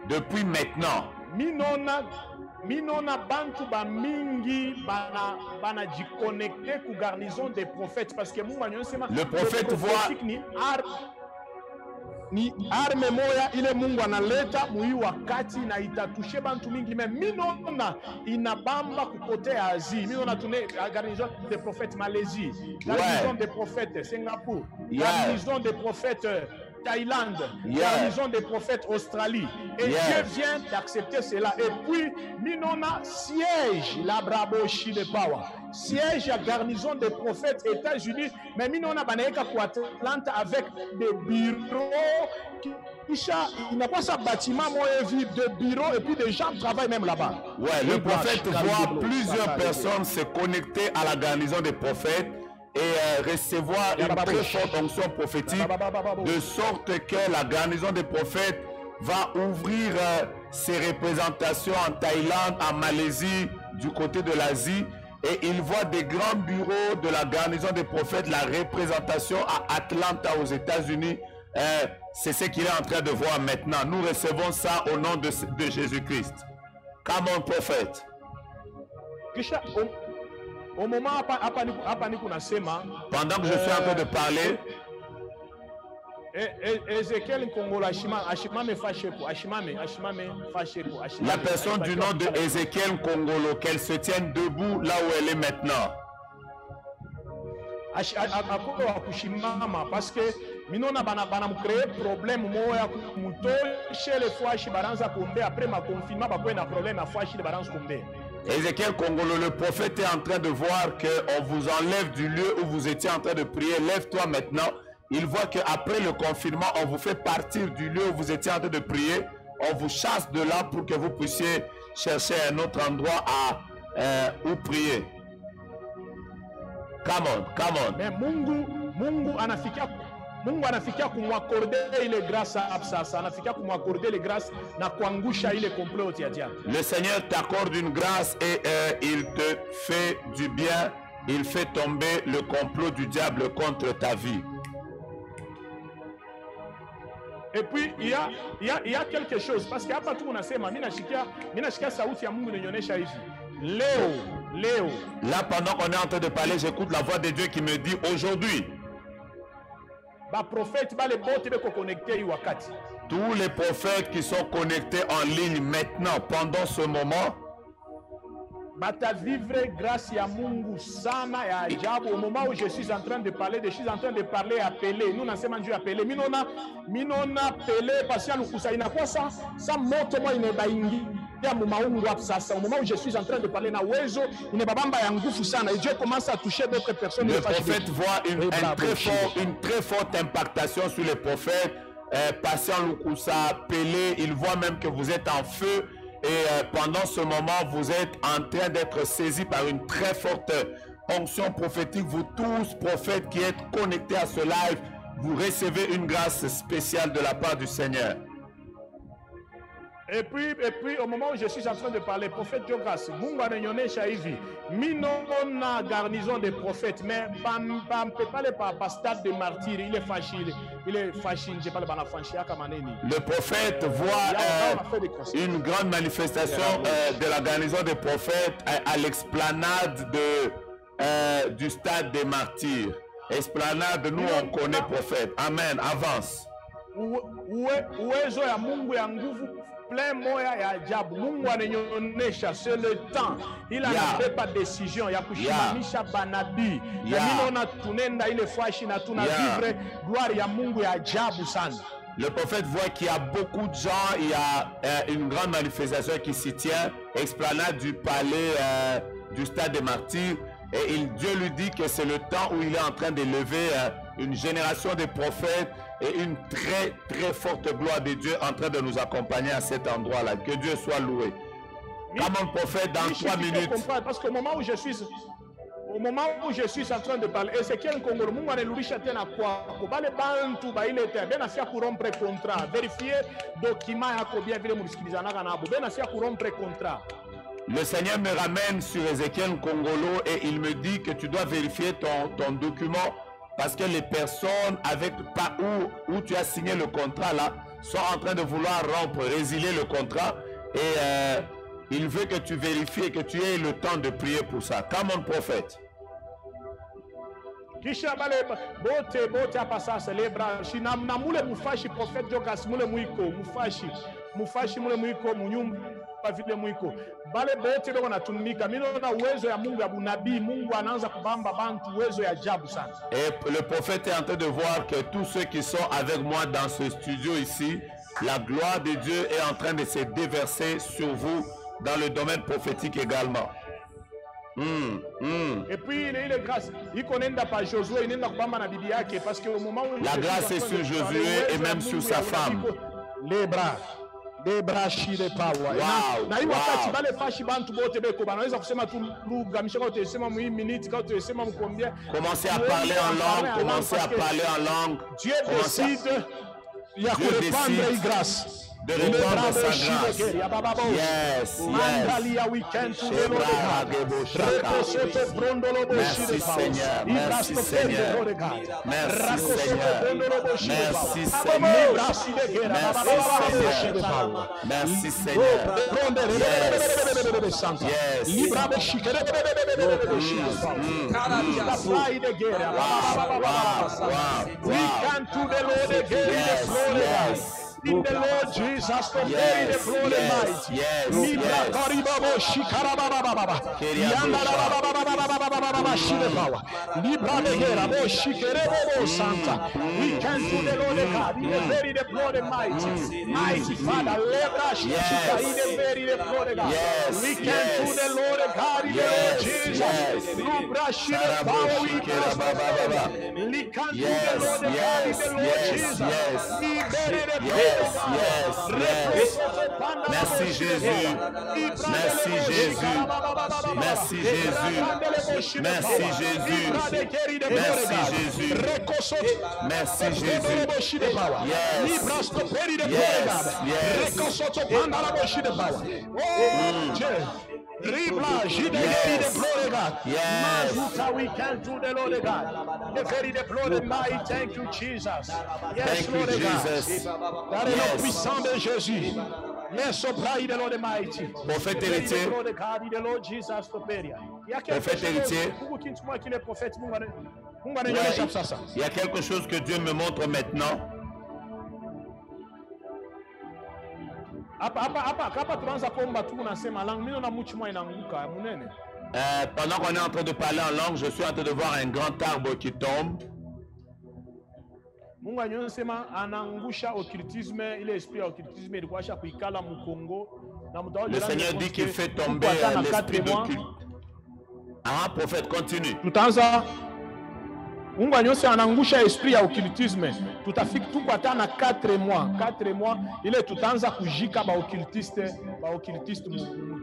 Depuis maintenant. Minona bantu ba mingi bana jiconnecter ku garnison des prophètes parce que le prophète voit ni arme moya ile Mungu analeta mui wakati na itatushe bantu mingi mais minona inabamba kupotea Asie. Minona tune garnison des prophètes Malaisie, garnison des prophètes Singapour, garnison des prophètes Thaïlande, garnison des prophètes Australie. Et Dieu vient d'accepter cela. Et puis, Minona siège la Braboshi de Power. Siège la garnison des prophètes États-Unis. Mais Minona Banaeka pour Atlanta avec des bureaux. Il n'a pas ça bâtiment, de bureaux et puis des gens travaillent même là-bas. Ouais, le prophète voit plusieurs personnes se connecter à la garnison des prophètes et recevoir une très forte onction prophétique, de sorte que la garnison des prophètes va ouvrir ses représentations en Thaïlande, en Malaisie, du côté de l'Asie, et il voit des grands bureaux de la garnison des prophètes, la représentation à Atlanta aux États-Unis. C'est ce qu'il est en train de voir maintenant. Nous recevons ça au nom de Jésus-Christ. Come on, prophète. Au moment pendant que je suis en train de parler, la personne du nom de Ézéchiel Kongolo, qu'elle se tienne debout là où elle est maintenant. Parce que minona bana créer problème moya chez les fois chez baranza kombe après ma confinement ba un problème à fois chez les baranza kombe. Ézéchiel Kongolo, le prophète est en train de voir qu'on vous enlève du lieu où vous étiez en train de prier. Lève-toi maintenant. Il voit qu'après le confinement, on vous fait partir du lieu où vous étiez en train de prier. On vous chasse de là pour que vous puissiez chercher un autre endroit où prier. Come on, come on. Mais Mungu anafikia kumwaccorder ile grâce à Absasa, anafikia kumwaccorder les grâces na kuangusha ile complot ya diable. Le Seigneur t'accorde une grâce et il te fait du bien, il fait tomber le complot du diable contre ta vie. Et puis il y a quelque chose parce que hapa tu unasema mimi nashikia sauti ya Mungu inanionyesha hivi. Leo. Là, pendant qu'on est en train de parler, j'écoute la voix de Dieu qui me dit aujourd'hui. Tous les prophètes qui sont connectés en ligne maintenant, pendant ce moment, bata vivre grâce ya Mungu sana ya ajabu. Au moment où je suis en train de parler, à Pelé. Nous nasema Dieu appelé. Minona Pelé patient lukusa inakuwa sa moto moi inebaingi ya mumaungu hapo sasa. Au moment où je suis en train de parler na uwezo inebabamba ya nguvu sana. Et Dieu commence à toucher d'autres personnes. Le prophète voit une très forte impactation sur les prophètes. Patient lukusa, Pelé, il voit même que vous êtes en feu. Et pendant ce moment, vous êtes en train d'être saisis par une très forte onction prophétique. Vous tous, prophètes qui êtes connectés à ce live, vous recevez une grâce spéciale de la part du Seigneur. Et puis, au moment où je suis en train de parler, prophète Jogas, Mungu ananionyesha hivi, minona garnison des prophètes, mais pas le stade de martyr, il est fâché, je parle pas la franchise à Kamaneni. Le prophète voit une grande manifestation de la garnison des prophètes à l'explanade du stade des martyrs. Esplanade, nous on connaît prophète. Amen, avance. Uwezo ya Mungu ya nguvu plein moya ya ajabu. Mungu ananionyesha c'est le temps. Il a fait pas décision ya kushimamisha banabii. Na mimi naona tunenda ile fashi na tunavivre gloire ya Mungu ya ajabu sana. Le prophète voit qu'il y a beaucoup de gens, il y a une grande manifestation qui s'y tient, esplanade du palais du stade des martyrs. Et Dieu lui dit que c'est le temps où il est en train d'élever une génération de prophètes et une très très forte gloire de Dieu en train de nous accompagner à cet endroit-là. Que Dieu soit loué. Comme un prophète dans 3 minutes. Parce qu'au moment où je suis en train de parler, Ezekiel Kongolo, Mungu anarudisha tena kwako. Bale bantu bailete, benafia kurompre contrat. Vérifier document yako bien vile mulisikilizanaga nabo. Benafia kurompre contrat. Le Seigneur me ramène sur Ezekiel Kongolo et il me dit que tu dois vérifier ton document parce que les personnes où tu as signé le contrat là sont en train de vouloir résilier le contrat et il veut que tu vérifies et que tu aies le temps de prier pour ça. Comme un prophète. Kisha bale bote hapa sasa lebra shina mule mufashi prophète Jogas mule muiko mufashi mule muiko munyumba vile muiko bale bote beko natumika mimi naona uwezo ya Mungu ya bunabii Mungu anaanza kubamba bantu uwezo ya ajabu sana. Et le prophète est en train de voir que tous ceux qui sont avec moi dans ce studio ici, la gloire de Dieu est en train de se déverser sur vous dans le domaine prophétique également. Et puis il est grâce. Il connaît pas Josué, il n'est pas na bibi yake parce que au moment où la grâce est sur Josué et même sur sa femme. Les bras shire power. Na hiyo wakati bale fashi bantu bote beko banaweza kusema tu lugha mshaka utesema mu minute quand utesema mkombia. Commencez à parler en langue, Dieu décide il y a que répandre grâce. De répandre sa grâce. Yes. Merci Seigneur. Merci Seigneur. Merci Seigneur. Merci Seigneur. In the Lord Jesus, the very the glory might. Libra karibabo shikarababa. Libra negera bo shikerebo santa. We can do the Lord God. In the very the glory might. Mighty Father, lebra shika in the very the glory God. We can do the Lord God in the Lord Jesus. Libra shika power we can. We can do the Lord God in the Lord Jesus. Merci Jésus. Merci Jésus. Merci Jésus. Merci Jésus. Merci Jésus. Merci Jésus. Ribla, Jidegeri de glory, God. Yes. Mazuka, we can do the Lord God. The very the blood of my, thank you, Jesus. Yes, Thank you, Lord Jesus. God. That is the puissance de Jésus. Yes, Obraï de Lord Mighty. Prophète héritier. Prophète héritier. Ouais, il y a quelque chose que Dieu me montre maintenant. Pendant qu'on est en train de parler en langue, je suis en train de voir un grand arbre qui tombe. Mungu anyosema anaangusha occultisme, ile esprit ya occultisme ilikuwa kuikala mkongo na mtao. Le Seigneur dit qu'il fait tomber l'esprit d'occultisme. Ah, prophète, continue. Tutaanza Mungu anyosema anaangusha esprit ya occultisme. Tutafika tuko hata na 4 mois. 4 mois ile tutaanza kujika ba occultiste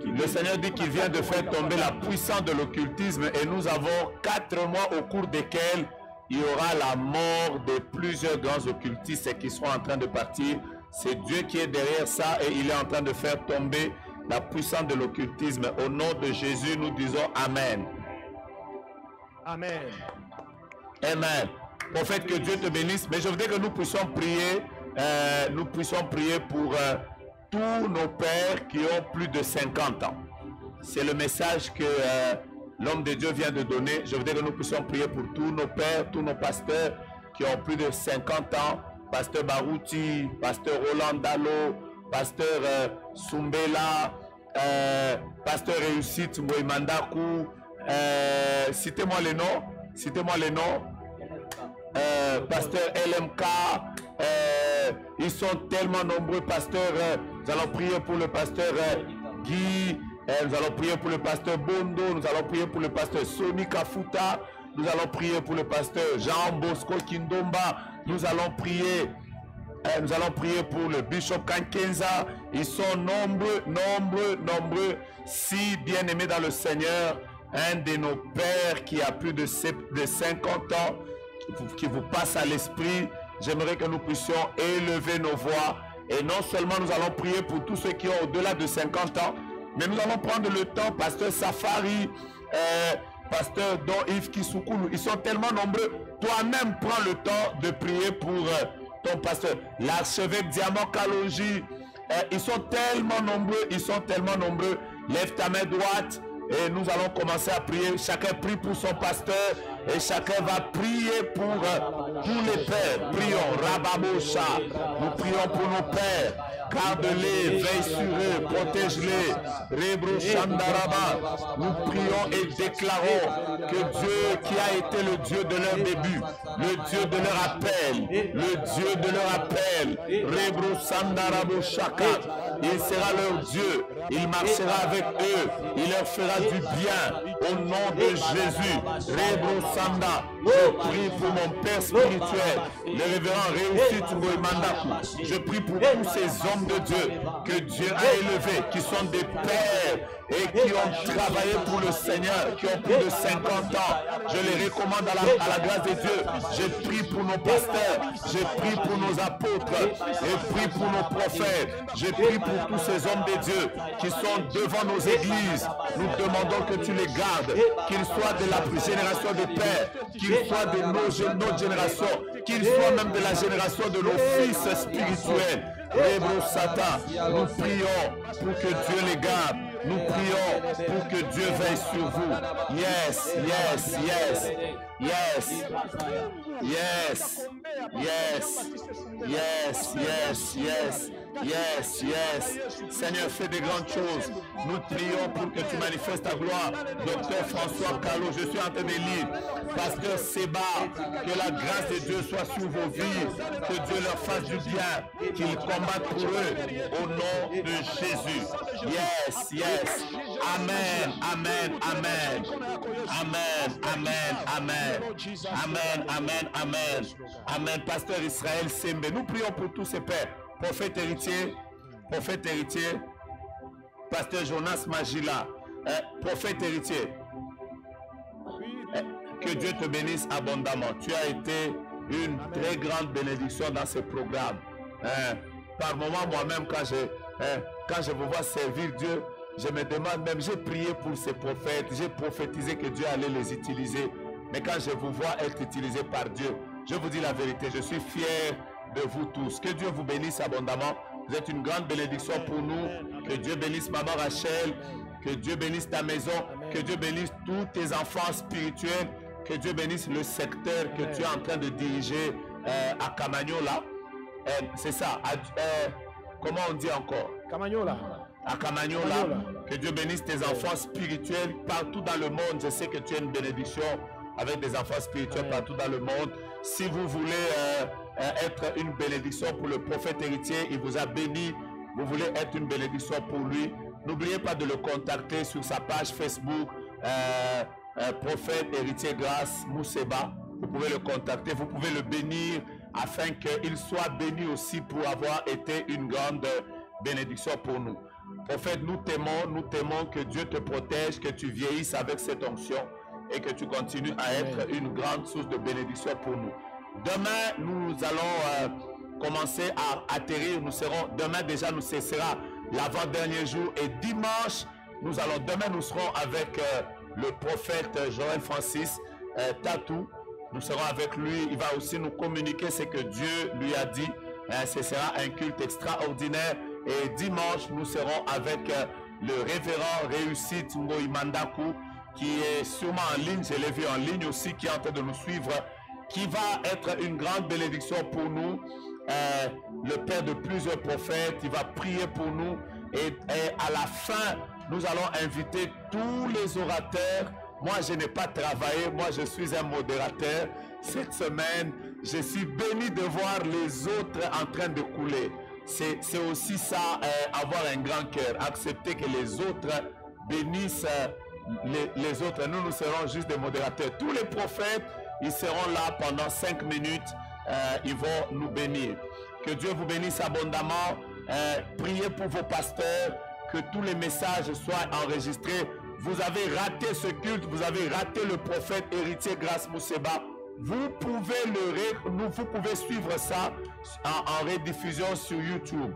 Le Seigneur dit qu'il vient de faire tomber la puissance de l'occultisme et nous avons 4 mois au cours desquels il y aura la mort de plusieurs grands occultistes qui sont en train de partir. C'est Dieu qui est derrière ça et il est en train de faire tomber la puissance de l'occultisme. Au nom de Jésus, nous disons Amen. Amen. Amen. Prophète, que Dieu te bénisse. Mais je voudrais que nous puissions prier pour tous nos pères qui ont plus de 50 ans. C'est le message que l'homme de Dieu vient de donner. Je voudrais que nous puissions prier pour tous nos pères, tous nos pasteurs qui ont plus de 50 ans. Pasteur Barouti, pasteur Roland Dalo, pasteur Sumbela, pasteur Réussite Moïmandakou. Citez-moi les noms. Citez-moi les noms. Pasteur LMK. Ils sont tellement nombreux, pasteurs. Nous allons prier pour le pasteur Guy. Nous allons prier pour le pasteur Bondo, nous allons prier pour le pasteur Soni Kafuta, nous allons prier pour le pasteur Jean Bosco Kindomba, nous allons prier pour le bishop Kankenza. Ils sont nombreux. Si bien-aimés dans le Seigneur, un de nos pères qui a plus de 50 ans, qui vous passe à l'esprit, j'aimerais que nous puissions élever nos voix. Et non seulement nous allons prier pour tous ceux qui ont au-delà de 50 ans, mais nous allons prendre le temps, pasteur Safari, pasteur Don Yves Kisoukoulou, ils sont tellement nombreux. Toi-même, prends le temps de prier pour ton pasteur. L'archevêque Diamant Kaloji, ils sont tellement nombreux. Lève ta main droite et nous allons commencer à prier. Chacun prie pour son pasteur et chacun va prier pour tous les pères. Prions, Rababosha, nous prions pour nos pères. Garde-les, veille sur eux, protège-les. Rebro Shandaraba, nous prions et déclarons que Dieu qui a été le Dieu de leur début, le Dieu de leur appel, Rebro Sandarabo Shaka, il sera leur Dieu, il marchera avec eux, il leur fera du bien au nom de Jésus. Rebro Sanda, je prie pour mon Père spirituel, le révérend Réussite Ngoïmandakou. Je prie pour tous ces hommes de Dieu que Dieu a élevés, qui sont des pères et qui ont travaillé pour le Seigneur, qui ont plus de 50 ans. Je les recommande à la grâce de Dieu. Je prie pour nos pasteurs, je prie pour nos apôtres, je prie pour nos prophètes, je prie pour tous ces hommes de Dieu qui sont devant nos églises. Nous demandons que tu les gardes, qu'ils soient de la génération des pères, qu'ils soient de notre génération, qu'ils soient même de la génération de nos fils spirituels. Nous prions pour que Dieu les garde. Nous prions pour que Dieu veille sur vous. Yes, yes, yes, yes, yes, yes, yes, yes, yes, yes, yes. Seigneur, fais des grandes choses. Nous prions pour que tu manifestes ta gloire. Docteur François Callot, je suis en train de lire. Pasteur Seba, que la grâce de Dieu soit sur vos vies, que Dieu leur fasse du bien, qu'il combatte pour eux au nom de Jésus. Yes, yes. Amen, amen, amen. Amen, amen, amen. Amen, amen, amen. Amen. Pasteur Israël Sembe, nous prions pour tous ces pères. Prophète héritier, pasteur Jonas Magila, prophète héritier. Que Dieu te bénisse abondamment. Tu as été une très grande bénédiction dans ce programme. Par moments, moi-même, quand je vous vois servir Dieu, je me demande même, j'ai prié pour ces prophètes, j'ai prophétisé que Dieu allait les utiliser. Mais quand je vous vois être utilisé par Dieu, je vous dis la vérité, je suis fier de vous tous. Que Dieu vous bénisse abondamment. Vous êtes une grande bénédiction pour nous. Que Dieu bénisse Maman Rachel. Que Dieu bénisse ta maison. Que Dieu bénisse tous tes enfants spirituels. Que Dieu bénisse le secteur que tu es en train de diriger à Camagnola. C'est ça. Comment on dit encore? Camagnola. À Camagnola. Que Dieu bénisse tes enfants spirituels partout dans le monde. Je sais que tu es une bénédiction avec des enfants spirituels partout dans le monde. Si vous voulez être une bénédiction pour le prophète héritier, il vous a béni, vous voulez être une bénédiction pour lui, n'oubliez pas de le contacter sur sa page Facebook, prophète héritier Grâce Mousseba. Vous pouvez le contacter, vous pouvez le bénir afin qu'il soit béni aussi pour avoir été une grande bénédiction pour nous. Prophète, nous t'aimons, que Dieu te protège, que tu vieillisses avec cette onction et que tu continues à être une grande source de bénédiction pour nous. Demain, nous allons commencer à atterrir. Demain déjà, ce sera l'avant-dernier jour. Et dimanche, demain, nous serons avec le prophète Joël Francis Tatou. Nous serons avec lui. Il va aussi nous communiquer ce que Dieu lui a dit. Ce sera un culte extraordinaire. Et dimanche, nous serons avec le révérend Réussite Ngoïmandakou, qui est sûrement en ligne, je l'ai vu en ligne aussi, qui est en train de nous suivre, qui va être une grande bénédiction pour nous, le père de plusieurs prophètes. Il va prier pour nous et à la fin, nous allons inviter tous les orateurs. Moi, je n'ai pas travaillé, moi je suis un modérateur. Cette semaine, je suis béni de voir les autres en train de couler. C'est aussi ça, avoir un grand cœur, accepter que les autres bénissent les autres. Nous serons juste des modérateurs. Tous les prophètes, ils seront là pendant 5 minutes. Ils vont nous bénir. Que Dieu vous bénisse abondamment. Priez pour vos pasteurs. Que tous les messages soient enregistrés. Vous avez raté ce culte. Vous avez raté le prophète héritier Grâce Mousseba. Vous pouvez suivre ça en rediffusion sur YouTube.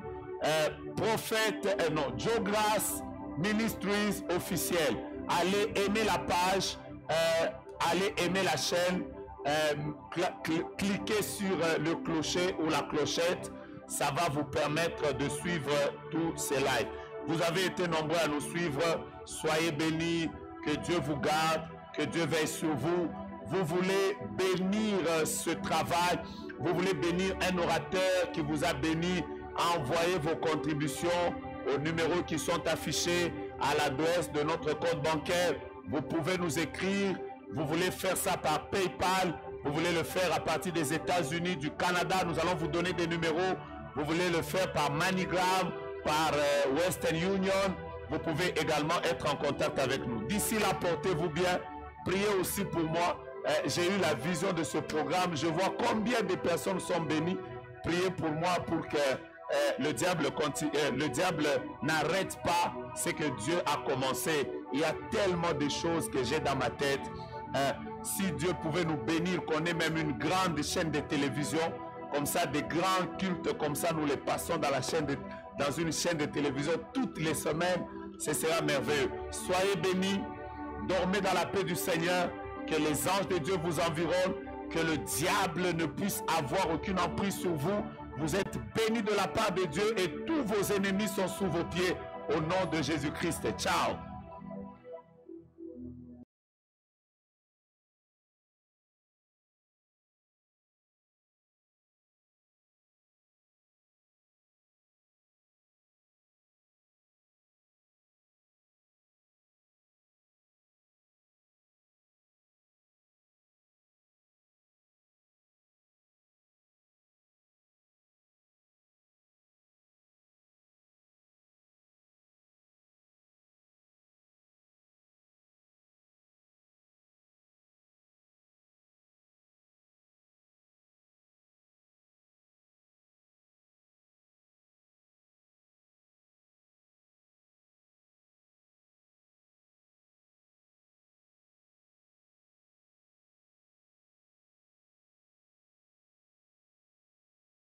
Joe Grace Ministries officiel. Allez aimer la page, allez aimer la chaîne, cliquez sur le clocher ou la clochette, ça va vous permettre de suivre tous ces lives. Vous avez été nombreux à nous suivre, soyez bénis, que Dieu vous garde, que Dieu veille sur vous. Vous voulez bénir ce travail, vous voulez bénir un orateur qui vous a béni, envoyez vos contributions aux numéros qui sont affichés à l'adresse de notre compte bancaire. Vous pouvez nous écrire. Vous voulez faire ça par PayPal, vous voulez le faire à partir des États-Unis, du Canada, nous allons vous donner des numéros. Vous voulez le faire par MoneyGram, par Western Union, vous pouvez également être en contact avec nous. D'ici là, portez-vous bien. Priez aussi pour moi. J'ai eu la vision de ce programme. Je vois combien de personnes sont bénies. Priez pour moi pour que le diable n'arrête pas ce que Dieu a commencé. Il y a tellement de choses que j'ai dans ma tête. Si Dieu pouvait nous bénir, qu'on ait même une grande chaîne de télévision, comme ça, des grands cultes comme ça, nous les passons dans une chaîne de télévision toutes les semaines, ce sera merveilleux. Soyez bénis, dormez dans la paix du Seigneur, que les anges de Dieu vous environnent, que le diable ne puisse avoir aucune emprise sur vous. Vous êtes bénis de la part de Dieu et tous vos ennemis sont sous vos pieds. Au nom de Jésus-Christ. Ciao.